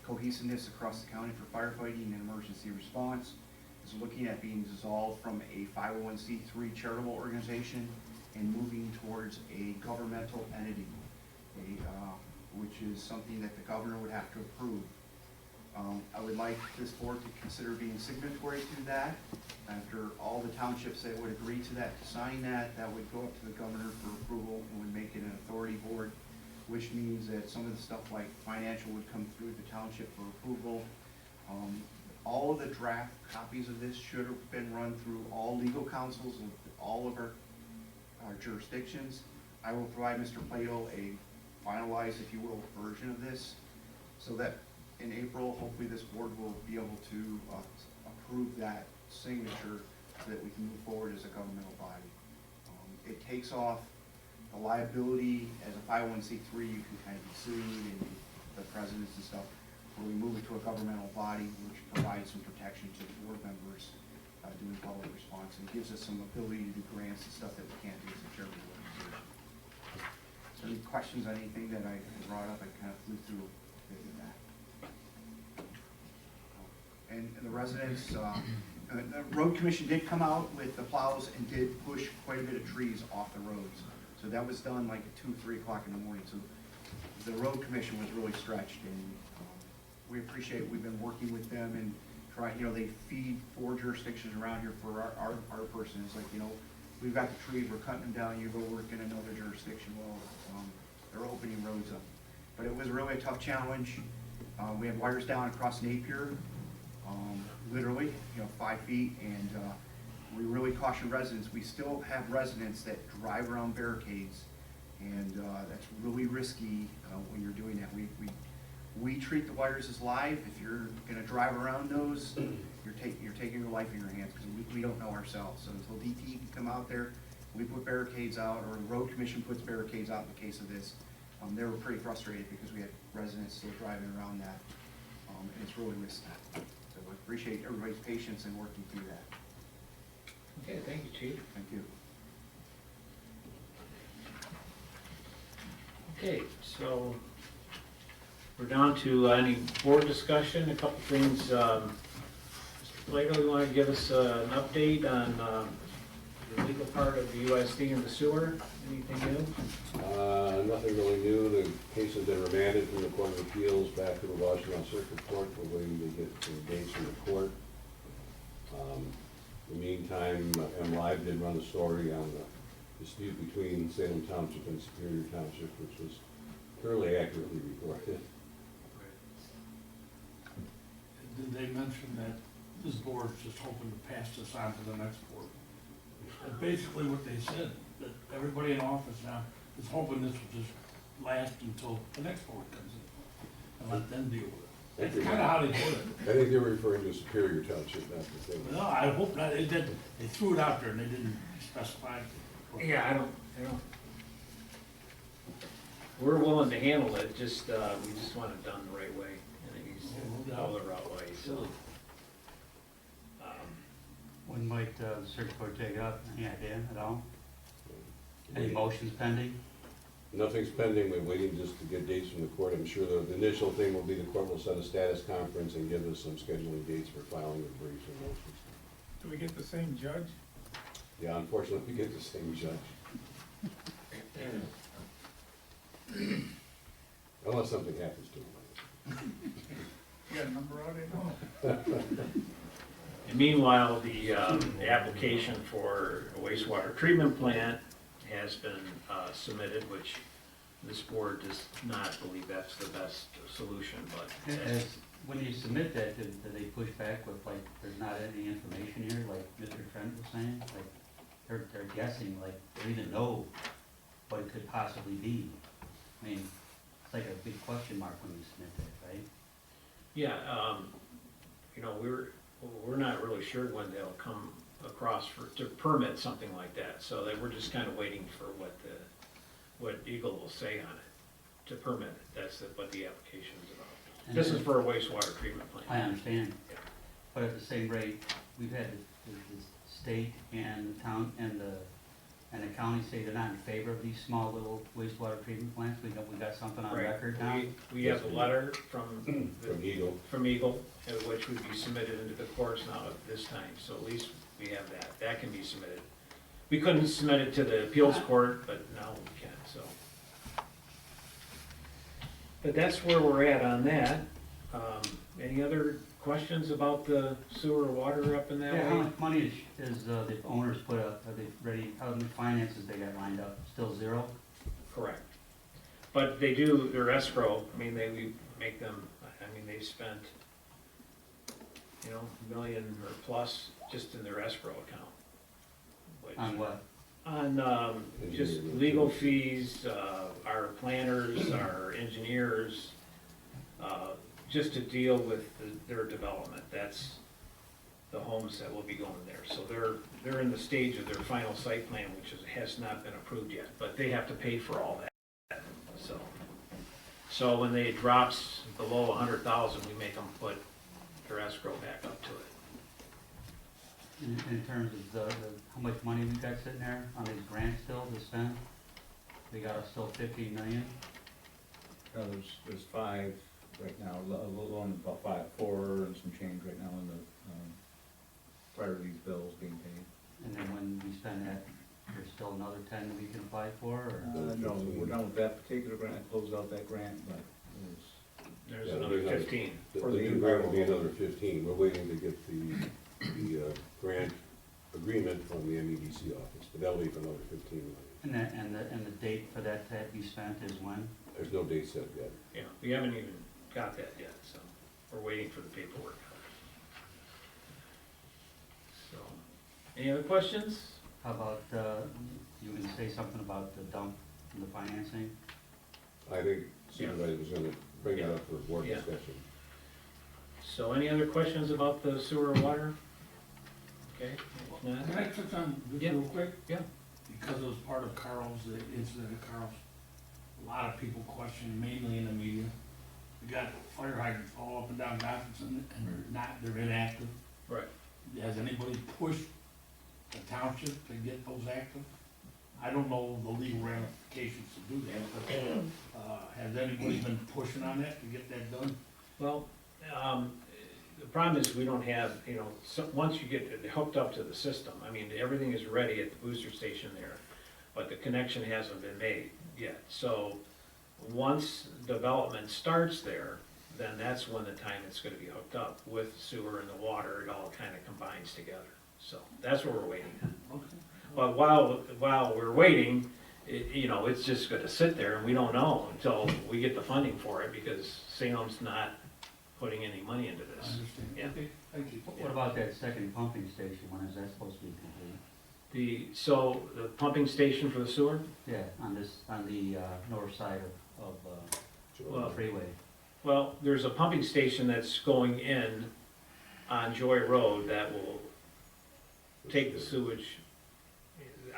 cohesiveness across the county for firefighting and emergency response. Is looking at being dissolved from a 501c3 charitable organization and moving towards a governmental entity, which is something that the governor would have to approve. I would like this board to consider being signatory to that. After all the townships that would agree to that, to sign that, that would go up to the governor for approval and would make it an authority board, which means that some of the stuff like financial would come through the township for approval. All of the draft copies of this should have been run through all legal counsels of all of our jurisdictions. I will provide Mr. Plato a finalized, if you will, version of this, so that in April, hopefully this board will be able to approve that signature so that we can move forward as a governmental body. It takes off the liability as a 501c3, you can kind of be sued and the presidents and stuff. Where we move it to a governmental body, which provides some protection to the board members doing public response, and gives us some ability to do grants and stuff that we can't do as a charitable organization. So any questions on anything that I brought up? I kind of flew through a bit of that. And the residents, the road commission did come out with the plows and did push quite a bit of trees off the roads. So that was done like at 2, 3 o'clock in the morning. So the road commission was really stretched, and we appreciate, we've been working with them and trying, they feed 4 jurisdictions around here for our person. It's like, we've got the trees, we're cutting them down, you go work in another jurisdiction. Well, they're opening roads up. But it was really a tough challenge. We had wires down across Napier, literally, 5 feet, and we really caution residents. We still have residents that drive around barricades, and that's really risky when you're doing that. We treat the wires as live. If you're gonna drive around those, you're taking your life in your hands, because we don't know ourselves. So until DT can come out there, we put barricades out, or the road commission puts barricades out in the case of this. They were pretty frustrated because we had residents still driving around that, and it's really risky. So I appreciate everybody's patience in working through that. Okay, thank you, Chief. Thank you. Okay, so we're down to any board discussion, a couple things. Mr. Plato, you want to give us an update on the legal part of the USD and the sewer? Anything new? Nothing really new. The case has been remanded from the Court of Appeals back to the Washtenaw Circuit Court. We're waiting to get some dates from the court. In the meantime, MLive did run a story on the dispute between Salem Township and Superior Township, which was fairly accurately reported. Did they mention that this board's just hoping to pass this on to the next board? That's basically what they said, that everybody in office now is hoping this will just last until the next board comes in and let them deal with it. That's kind of how they put it. I think they're referring to Superior Township, not the same. No, I hope not. They threw it out there and they didn't specify. Yeah, I don't, we're willing to handle it, just, we just want it done the right way, and it needs to go the right way, so. When might the circuit court take it up? Any idea at all? Any motions pending? Nothing's pending, we're waiting just to get dates from the court. I'm sure the initial thing will be the court will set a status conference and give us some scheduling dates for filing of briefs and motions. Do we get the same judge? Yeah, unfortunately, we get the same judge. Unless something happens to him. You got a number on it? And meanwhile, the application for a wastewater treatment plant has been submitted, which this board does not believe that's the best solution, but When you submit that, do they push back with like, there's not any information here, like Mr. Trent was saying? Like, they're guessing, like, they don't even know what it could possibly be. I mean, it's like a big question mark when you submit that, right? yeah, you know, we're not really sure when they'll come across to permit something like that, so that we're just kind of waiting for what Eagle will say on it to permit it. That's what the application is about. And This is for a wastewater treatment plant. I understand, Yeah. but at the same rate, we've had the state and the town and the county say they're not in favor of these small little wastewater treatment plants. We got something on Right. record now. We have a letter from From Eagle. from Eagle, which would be submitted into the courts now at this time, so at least we have that. That can be submitted. We couldn't submit it to the appeals court, but now we can, so. But that's where we're at on that. Any other questions about the sewer or water up in that Yeah, how way? much money is the owners put up? Are they ready, how many finances they got lined up? Still zero? Correct. But they do, their escrow, I mean, we make them, I mean, they've spent, you know, $1 million or plus just in their escrow account. which- On what? On just legal fees, our planners, our engineers, just to deal with their development. That's the homes that will be going there. So they're in the stage of their final site plan, which has not been approved yet, but they have to pay for all that, so. So when they drops below 100,000, we make them put their escrow back up to it. In terms of how much money we got sitting there on these grants still to spend? We got still 15 million? There's five right now, a little on about four and some change right now in the, prior to these bills being paid. And then when we spend that, there's still another 10 that we can apply for, or? No, we're done with that particular grant, I closed out that grant, but There's Yeah, another there's 15. The For the new grant will be another 15. We're waiting to get the grant agreement from the MEDC office, but that'll be for another 15 million. And the date for that to be spent is when? There's no date set yet. Yeah, we haven't even got that yet, so we're waiting for the paperwork. So, any other questions? How about, you can say something about the dump and the financing? I think Supervisor was gonna bring that up for board Yeah. discussion. So any other questions about the sewer and water? Okay, if not, Can I touch on this Yeah. real quick? Yeah. Because it was part of Carl's, the incident at Carl's, a lot of people question, mainly in the media. We got fire hydrants all up and down Gosford, and they're inactive. right. Has anybody pushed the township to get those active? I don't know the legal ramifications to do that, but, has anybody been pushing on that to get that done? Well, the problem is we don't have, you know, once you get hooked up to the system, I mean, everything is ready at the booster station there, but the connection hasn't been made yet. So once development starts there, then that's when the time it's gonna be hooked up with sewer and the water, it all kind of combines together. So that's what we're waiting on. Okay. But while we're waiting, you know, it's just gonna sit there and we don't know until we get the funding for it because Salem's not putting any money into I this. understand. Yeah. Okay, thank you. What about that second pumping station, when is that supposed to be complete? So the pumping station for the sewer, Yeah, on the north side of Well, the freeway. well, there's a pumping station that's going in on Joy Road that will take the sewage.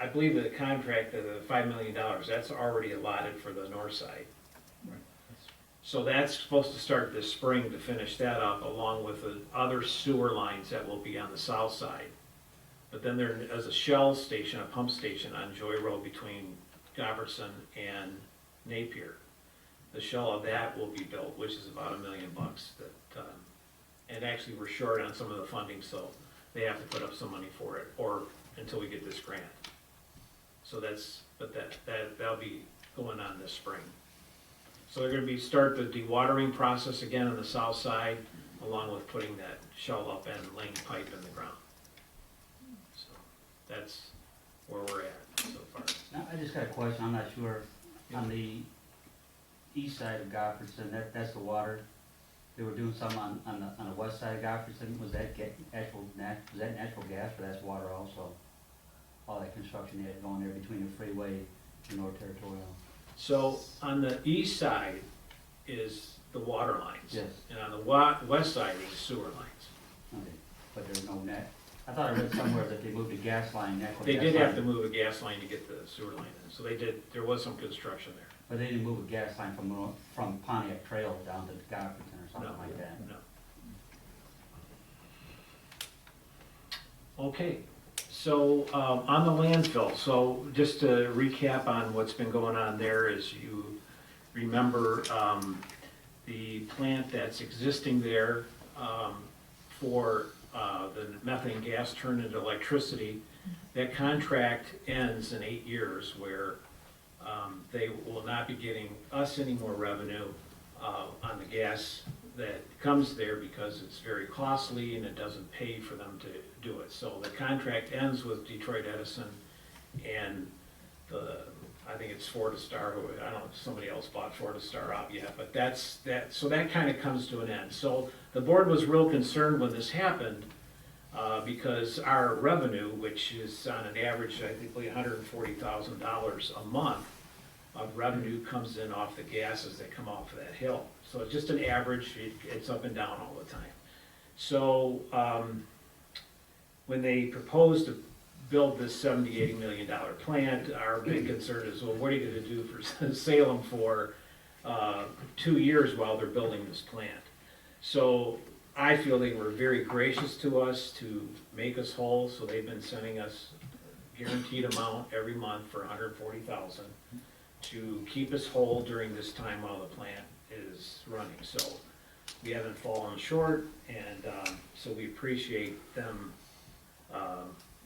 I believe the contract, the $5 million, that's already allotted for the north side. Right. So that's supposed to start this spring to finish that up, along with the other sewer lines that will be on the south side. But then there is a shell station, a pump station on Joy Road between Govertson and Napier. The shell of that will be built, which is about $1 million that, and actually we're short on some of the funding, so they have to put up some money for it, or until we get this grant. So but that'll be going on this spring. So they're gonna start the dewatering process again on the south side, along with putting that shell up and laying pipe in the ground. So that's where we're at so far. Now, I just got a question, I'm not sure, on the east side of Goffredson, that's the water. They were doing something on the west side of Goffredson, was that was that natural gas, or that's water also? All that construction they had going there between the freeway and North Territorial? So on the east side is the water lines. Yes. And on the west side is sewer lines. Okay, but there's no net. I thought I read somewhere that they moved a gas line, natural They gas did have to line. move a gas line to get the sewer line in, so they did, there was some construction there. But they didn't move a gas line from Pontiac Trail down to Goffredson or something No, like that. No. Okay, so, on the landfill, so just to recap on what's been going on there, is you remember, the plant that's existing there, for, the methane gas turned into electricity, that contract ends in 8 years, where, they will not be getting us any more revenue, on the gas that comes there, because it's very costly and it doesn't pay for them to do it. So the contract ends with Detroit Edison, and I think it's Fortistar, who, I don't know if somebody else bought Fortistar out yet, but so that kind of comes to an end. So the board was real concerned when this happened, because our revenue, which is on an average, I think, $140,000 a month of revenue, comes in off the gases that come off of that hill. So it's just an average, it's up and down all the time. So, when they proposed to build this $70-80 million plant, our big concern is, well, what are you gonna do for Salem for 2 years while they're building this plant? So I feel they were very gracious to us to make us whole, so they've been sending us a guaranteed amount every month for $140,000 to keep us whole during this time while the plant is running. So we haven't fallen short, and so we appreciate them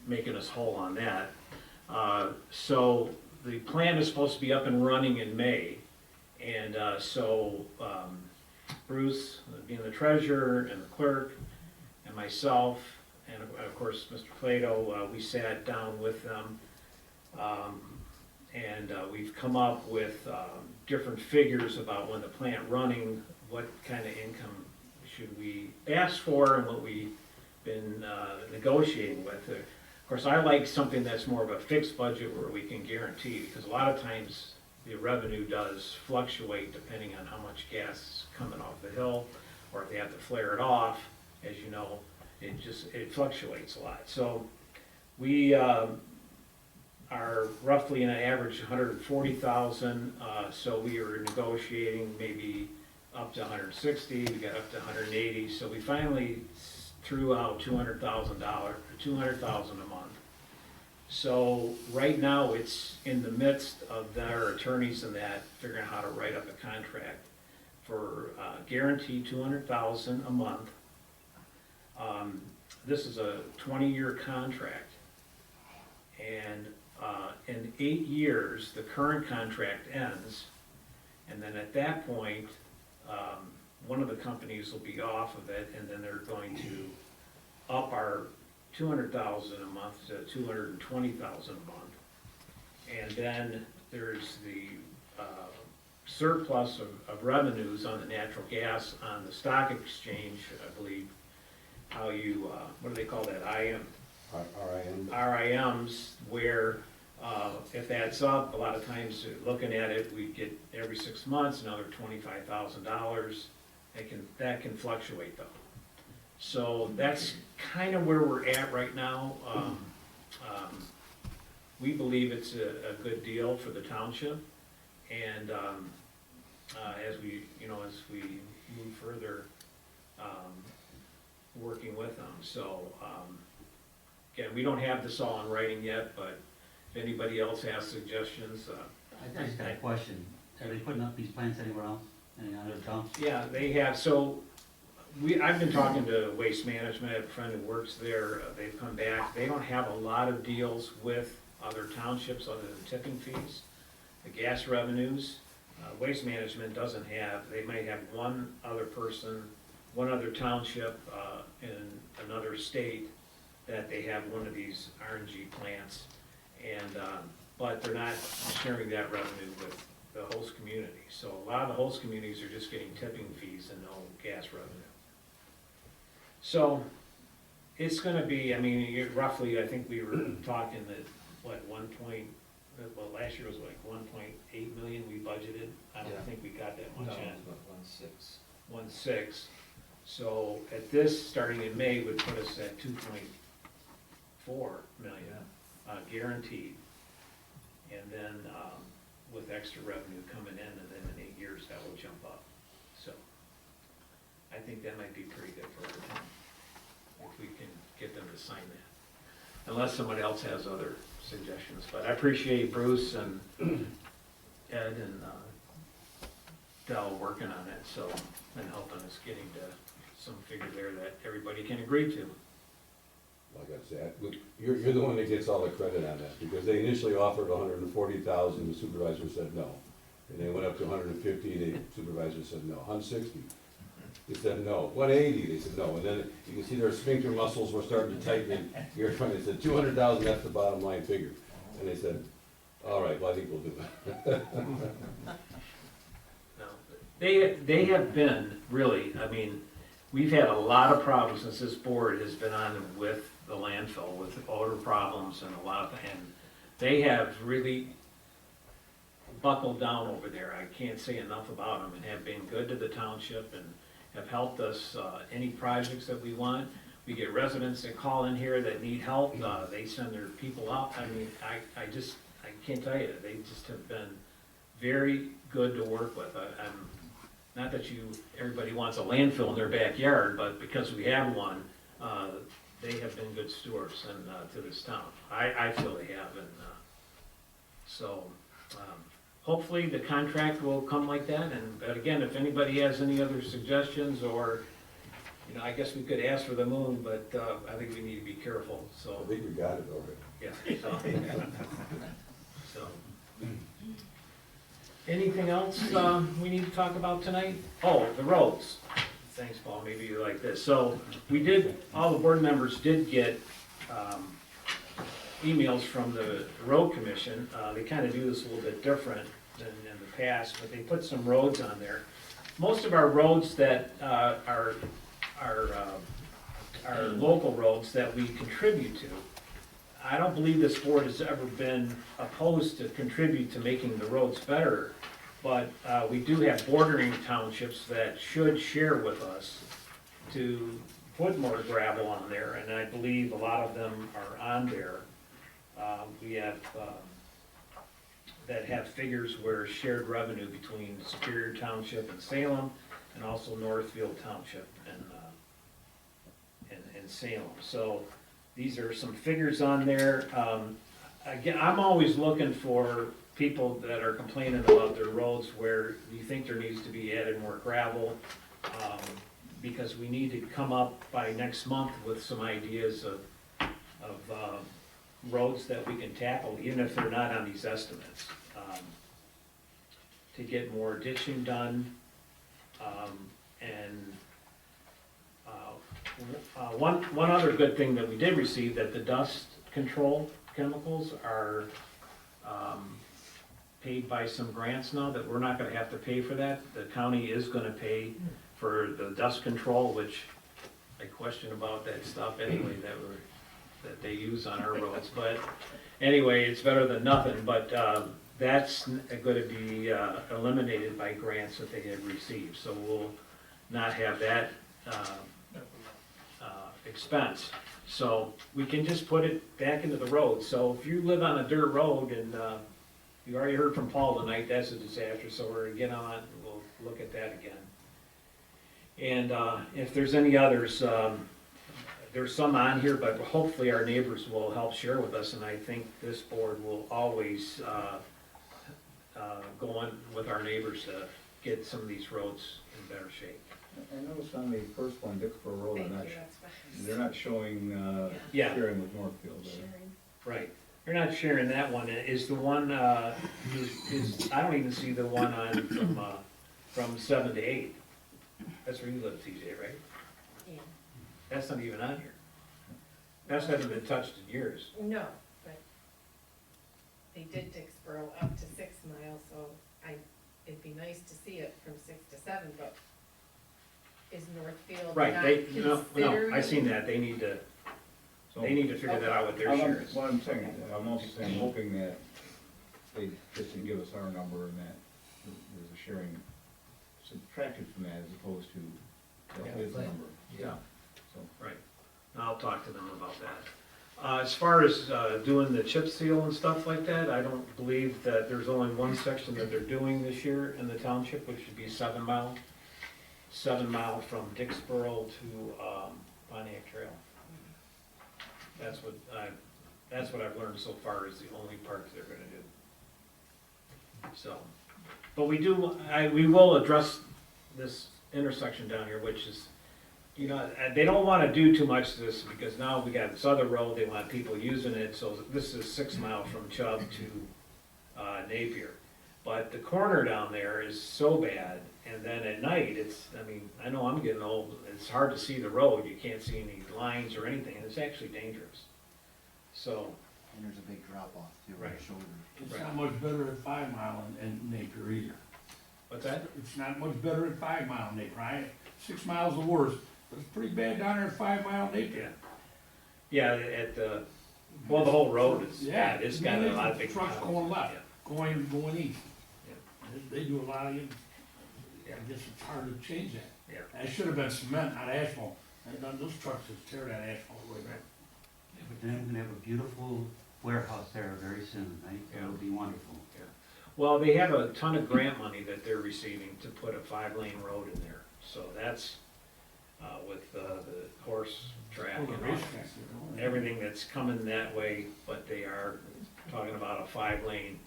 making us whole on that. So the plant is supposed to be up and running in May, and so Bruce, being the treasurer, and the clerk, and myself, and of course Mr. Plato, we sat down with them, and we've come up with different figures about when the plant running, what kind of income should we ask for, and what we've been negotiating with. Of course, I like something that's more of a fixed budget where we can guarantee, because a lot of times the revenue does fluctuate depending on how much gas is coming off the hill, or if they have to flare it off. As you know, it fluctuates a lot. So we are roughly in an average 140,000, so we are negotiating maybe up to 160, we got up to 180, so we finally threw out $200,000 a month. So right now, it's in the midst of their attorneys and that, figuring out how to write up a contract for guaranteed $200,000 a month. This is a 20-year contract, and in 8 years, the current contract ends, and then at that point, one of the companies will be off of it, and then they're going to up our $200,000 a month to $220,000 a month. And then there's the surplus of revenues on the natural gas on the stock exchange, I believe, how you, what do they call that, RIMs, where if that's up, a lot of times looking at it, we get every 6 months another $25,000. That can fluctuate though. So that's kind of where we're at right now. we believe it's a good deal for the township. And as we, as we move further, working with them. So, again, we don't have this all in writing yet, but if anybody else has suggestions, I just got a question. Are they putting up these plants anywhere else? Any other dumps? yeah, they have. So I've been talking to Waste Management. I have a friend who works there. They've come back. They don't have a lot of deals with other townships other than tipping fees. The gas revenues, Waste Management doesn't have. They might have one other person, one other township in another state that they have one of these RNG plants. And, but they're not sharing that revenue with the host community. So a lot of the host communities are just getting tipping fees and no gas revenue. So it's gonna be, I mean, roughly, I think we were talking that, what, last year was like 1.8 million we budgeted. I don't Yeah. think we got that much No, in. it's about 1.6. 1.6. So at this, starting in May, would put us at 2.4 million, guaranteed. And then, with extra revenue coming in, and then in 8 years, that will jump up. So I think that might be pretty good for our town, if we can get them to sign that. Unless somebody else has other suggestions, but I appreciate Bruce and Ed and Del working on it, so, and helping us getting to some figure there that everybody can agree to. Like I said, you're the one that gets all the credit on that, because they initially offered 140,000, the supervisor said no. And they went up to 150, the supervisor said no. 160, they said no. 180, they said no. And then you can see their sphincter muscles were starting to tighten, and you're trying, they said 200,000, that's the bottom line figure. And they said, all right, well, I think we'll do it. No, they have been, really, I mean, we've had a lot of problems since this board has been on with the landfill, with odor problems and a lot of, and they have really buckled down over there. I can't say enough about them, and have been good to the township and have helped us, any projects that we want. We get residents that call in here that need help, they send their people out. I mean, I can't tell you, they just have been very good to work with. I'm, not that everybody wants a landfill in their backyard, but because we have one, they have been good stewards to this town. I feel they have, and so hopefully the contract will come like that. But again, if anybody has any other suggestions, or I guess we could ask for the moon, but I think we need to be careful. So I think we got it already. yeah. So. Anything else we need to talk about tonight? Oh, the roads. Thanks, Paul, maybe you like this. So all the board members did get emails from the road commission. They kind of do this a little bit different than in the past, but they put some roads on there. Most of our roads that are local roads that we contribute to, I don't believe this board has ever been opposed to contribute to making the roads better, but we do have bordering townships that should share with us to put more gravel on there, and I believe a lot of them are on there. We have, that have figures where shared revenue between Superior Township and Salem, and also Northfield Township and Salem. So these are some figures on there. Again, I'm always looking for people that are complaining about their roads where you think there needs to be added more gravel, because we need to come up by next month with some ideas of roads that we can tackle, even if they're not on these estimates, to get more ditching done, and one other good thing that we did receive, that the dust control chemicals are paid by some grants now, that we're not gonna have to pay for that. The county is gonna pay for the dust control, which I question about that stuff anyway, that they use on our roads. But anyway, it's better than nothing, but that's gonna be eliminated by grants that they have received. So we'll not have that expense. So we can just put it back into the road. So if you live on a dirt road and, you already heard from Paul tonight, that's a disaster, so we're gonna get on it and we'll look at that again. And, if there's any others, there's some on here, but hopefully our neighbors will help share with us, and I think this board will always, go on with our neighbors to get some of these roads in better shape. I noticed on the first one, Dixboro Road, Thank they're not, you, that's fine. they're not showing, Yeah. sharing with Northfield there. Sharing. Right, you're not sharing that one, is the one, is, I don't even see the one on from 7 to 8. That's where you live, TJ, right? Yeah. That's not even on here. That's hasn't been touched in years. No, but they did Dixboro up to 6 miles, so it'd be nice to see it from 6 to 7, but is Northfield Right, not they, considering? no, I seen that, they need to figure that out with their shares. What I'm saying, I'm also saying, hoping that they just can give us our number and that there's a sharing subtracted from that as opposed to Yeah. his number. Yeah. So, Right, I'll talk to them about that. As far as doing the chip seal and stuff like that, I don't believe that there's only one section that they're doing this year in the township, which would be 7 mile. 7 mile from Dixboro to Pontiac Trail. That's what I've learned so far is the only part they're gonna do. So, but we will address this intersection down here, which is, you know, they don't wanna do too much to this because now we got this other road, they want people using it, so this is 6 mile from Chubb to Napier. But the corner down there is so bad, and then at night, I know I'm getting old, it's hard to see the road, you can't see any lines or anything, and it's actually dangerous. So, And there's a big drop off too, on Right. the shoulder. It's not much better at 5 mile in Napier either. what's that? It's not much better at 5 mile in Napier, right? 6 miles the worst, but it's pretty bad down there at 5 mile Napier. Yeah, at the, well, the whole road is Yeah, bad, it's got a lot of big. trucks going left, Yeah. going east. Yeah. They do a lot of, I Yeah. guess it's hard to change that. Yeah. That should have been cement, not asphalt. And those trucks just tear that asphalt right back. Yeah, but then we're gonna have a beautiful warehouse there very soon, right? Yeah. It'll be wonderful. Well, they have a ton of grant money that they're receiving to put a 5-lane road in there, so that's, with the horse track Well, the and racetrack, you know, everything that's coming that way, but they are talking about a 5-lane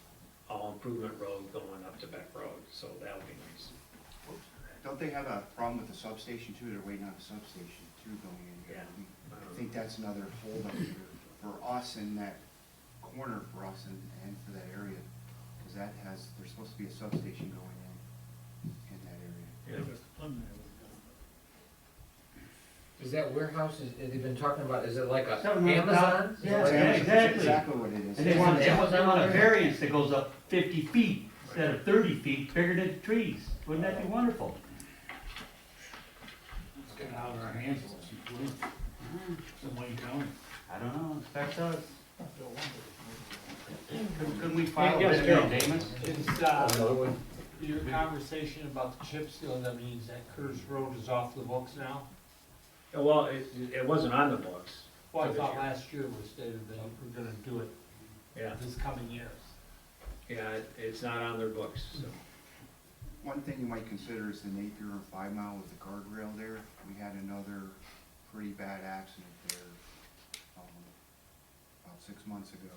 all-improvement road going up to Beck Road, so that would be nice. Don't they have a problem with the substation too? They're waiting on the substation too going in here. Yeah. I think that's another holdup here for us in that corner for us and for that area. Cause there's supposed to be a substation going in that area. Yeah. Is that warehouse, they've been talking about, is it like a Something like Amazon? that. Yeah, Is it like yeah, a- That's exactly. exactly what it is. And they want, Amazon they want a there? variance that goes up 50 feet instead of 30 feet, bigger than trees. Wouldn't that be wonderful? Let's get it out of our hands, let's see, please. It's in Wayne County. I don't know, inspect us. Couldn't we file a Yes, bit of Carol. mandamus? It's, Another one? your conversation about the chip seal, that means that Curtis Road is off the books now? Well, it wasn't on the books. Well, I for this thought year. last year was stated that we're gonna do it Yeah, this coming year. yeah, it's not on their books, so. One thing you might consider is the Napier and 5 mile with the guardrail there. We had another pretty bad accident there, about 6 months ago.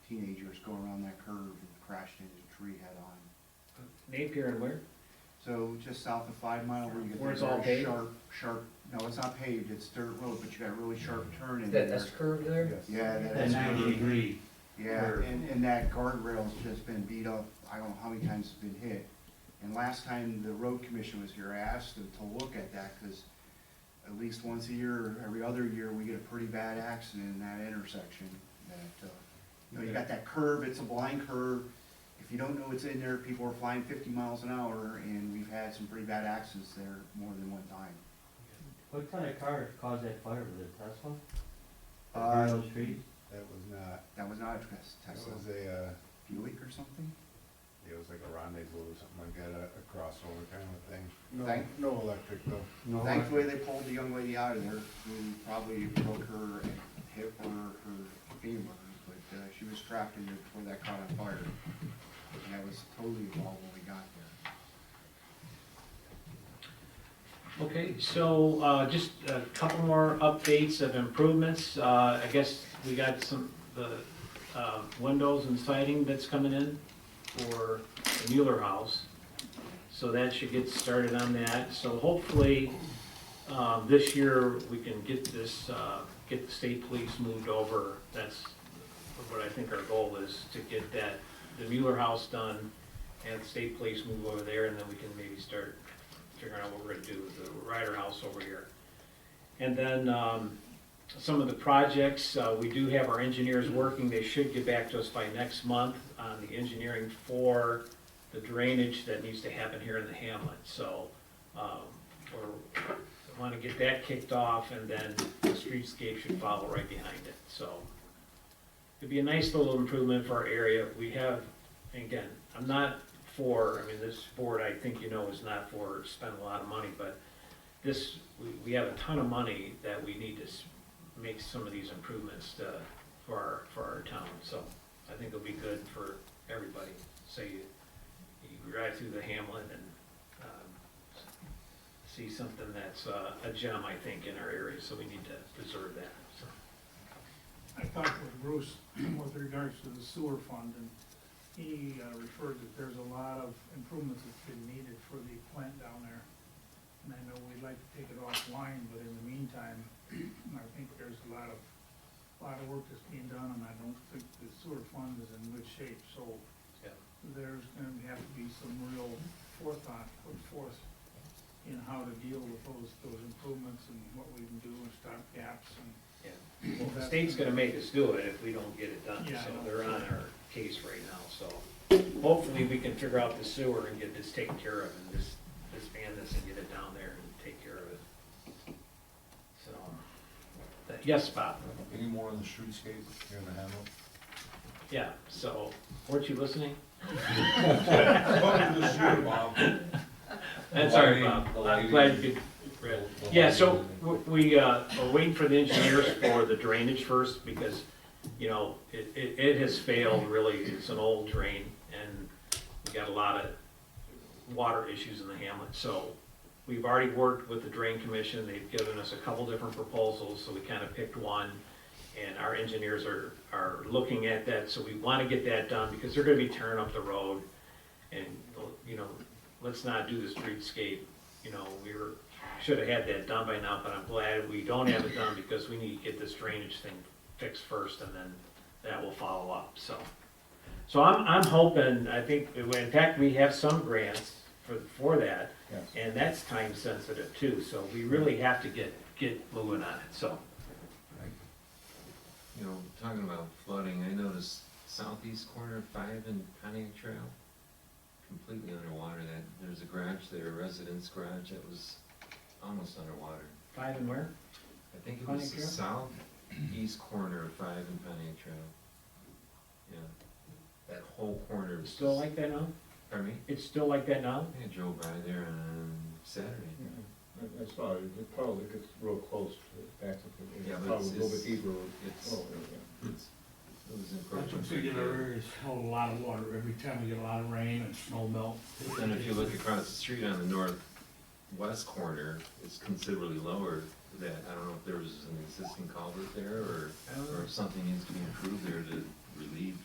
Teenagers go around that curve and crashed into a tree head on. Napier and where? So just south of 5 mile where you get Where that it's all very paved? sharp, no, it's not paved, it's dirt road, but you got a really sharp turn in That there. S curve there? Yes. Yeah, that The is. 90-degree. Yeah, curve. and that guardrail's just been beat up, I don't know how many times it's been hit. And last time the road commission was here, I asked them to look at that, cause at least once a year, or every other year, we get a pretty bad accident in that intersection. That, you know, you got that curve, it's a blind curve, if you don't know it's in there, people are flying 50 miles an hour, and we've had some pretty bad accidents there more than one time. What kind of car caused that fire? Was it a Tesla? Uh, Those trees? That was not, That was not a that Tesla, was a, Buick or something? it was like a rendezvous or something like that, a crossover kind of thing. No, Thank- no electric though. Thankfully, they pulled the young lady out of there, who probably broke her hip or her femur, but she was trapped in there before that caught on fire. And that was totally involved when we got there. Okay, so, just a couple more updates of improvements. I guess we got the windows and siding that's coming in for the Mueller house. So that should get started on that. So hopefully, this year, we can get this, get the state police moved over. That's what I think our goal is, to get the Mueller house done and the state police move over there, and then we can maybe start figuring out what we're gonna do with the Ryder house over here. And then, some of the projects, we do have our engineers working. They should get back to us by next month on the engineering for the drainage that needs to happen here in the hamlet. So, we want to get that kicked off, and then the streetscape should follow right behind it. So, it'd be a nice little improvement for our area. We have, and again, I'm not for, I mean, this board, I think you know, is not for spending a lot of money, but this, we have a ton of money that we need to make some of these improvements for our town. So I think it'll be good for everybody. Say you drive through the hamlet and see something that's a gem, I think, in our area, so we need to preserve that, so. I talked with Bruce with regards to the sewer fund, and he referred that there's a lot of improvements that's been needed for the plant down there. And I know we'd like to take it offline, but in the meantime, I think there's a lot of work that's being done, and I don't think the sewer fund is in good shape, so Yeah. there's gonna have to be some real forethought put forth in how to deal with those improvements and what we can do and stop gaps and. Yeah, well, the state's gonna make us do it if we don't get it done, Yeah, I so know. they're on our case right now, so. Hopefully, we can figure out the sewer and get this taken care of, and disband this and get it down there and take care of it. So, yes, Bob? Any more on the streetscape here in the hamlet? Yeah, so, weren't you listening? Welcome to the sewer, Bob. That's all right, Bob, I'm glad you could. Yeah, so we are waiting for the engineers for the drainage first, because, you know, it has failed, really. It's an old drain, and we got a lot of water issues in the hamlet. So we've already worked with the Drain Commission. They've given us a couple different proposals, so we kind of picked one, and our engineers are looking at that. So we want to get that done, because they're gonna be tearing up the road, and, you know, let's not do the streetscape. You know, should have had that done by now, but I'm glad we don't have it done, because we need to get this drainage thing fixed first, and then that will follow up, so. So I'm hoping, I think, in fact, we have some grants for that, Yes. and that's time sensitive too, so we really have to get moving on it, so. You know, talking about flooding, I noticed southeast corner of 5 and Pontiac Trail, completely underwater. There's a garage there, a residence garage that was almost underwater. 5 and where? I think it Pontiac was the Trail? southeast corner of 5 and Pontiac Trail. Yeah, that whole corner It's was still like that now? Pardon me? It's still like that now? I drove by there on Saturday. I saw it, it probably gets real close to back to, Yeah, but probably a little it's- bit deeper. it's- Oh, yeah. It was That encroaching. particular area's held a lot of water every time we get a lot of rain and snow melt. Then if you look across the street on the northwest corner, it's considerably lower. That, I don't know if there was an existing culvert there, or if something needs to be improved there to relieve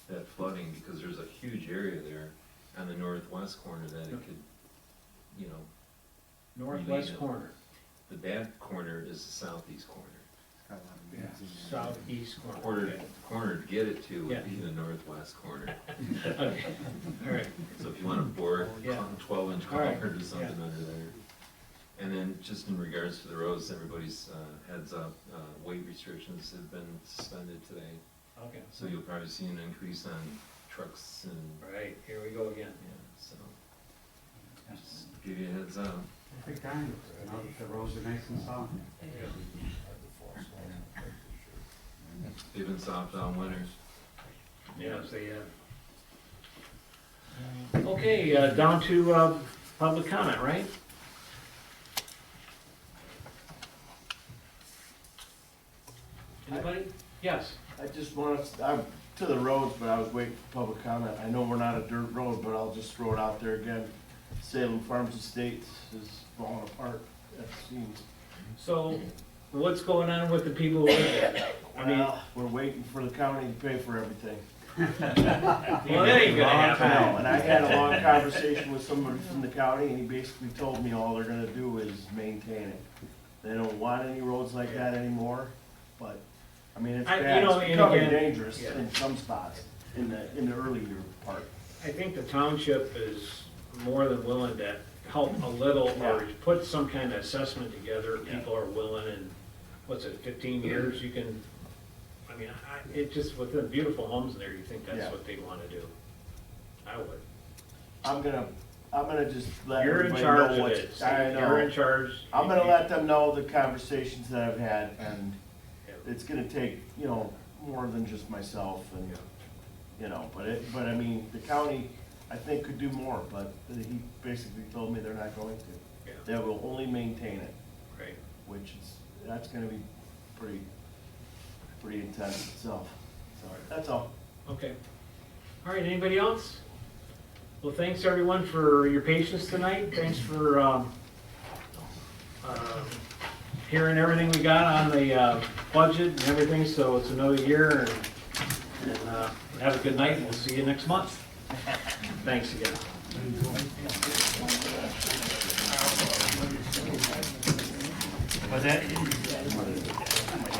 that flooding, because there's a huge area there on the northwest corner that it could, you know, Northwest it. corner, the bad corner is the southeast corner. Got a lot of weeds in there. southeast corner. Corner to get it to Yeah. would be the northwest corner. Okay, all right. So if you want to bore Yeah. 12-inch All right. culvert or something under there. And then just in regards to the roads, everybody's heads up, weight restrictions have been suspended today. Okay, So you'll probably see an increase on trucks and, all right, here we go again. yeah, so just give you a heads up. Perfect time, now that the roads are nice and soft. They've been soft all winter. Yes, they have. Okay, down to, public comment, right? Anybody? Yes. I just want to, I'm to the roads, but I was waiting for public comment. I know we're not a dirt road, but I'll just throw it out there again. Salem Farms Estates is falling apart at the seams. So, what's going on with the people who live there? I mean, Well, we're waiting for the county to pay for everything. well, that ain't gonna I know, happen. and I had a long conversation with somebody from the county, and he basically told me all they're gonna do is maintain it. They don't want any roads like that anymore, but, I mean, it's You bad, know, it's and becoming again- dangerous yeah. in some spots, in the earlier part. I think the township is more than willing to help a little, or put some kind of assessment together, if people are willing, and, what's it, 15 years, you can, I mean, it just, with the beautiful homes there, you think that's Yeah. what they wanna do. I would. I'm gonna just let You're in everybody charge know of what's, it, I know. you're in charge. I'm gonna let them know the conversations that I've had, and Yeah. it's gonna take, more than just myself and, but I mean, the county, I think, could do more, but he basically told me they're not going to. Yeah. They will only maintain it, Right. which is, that's gonna be pretty intense itself. So, that's all. Okay. All right, anybody else? Well, thanks everyone for your patience tonight. Thanks for hearing everything we got on the budget and everything, so it's another year, and have a good night, and we'll see you next month. Thanks again. Was that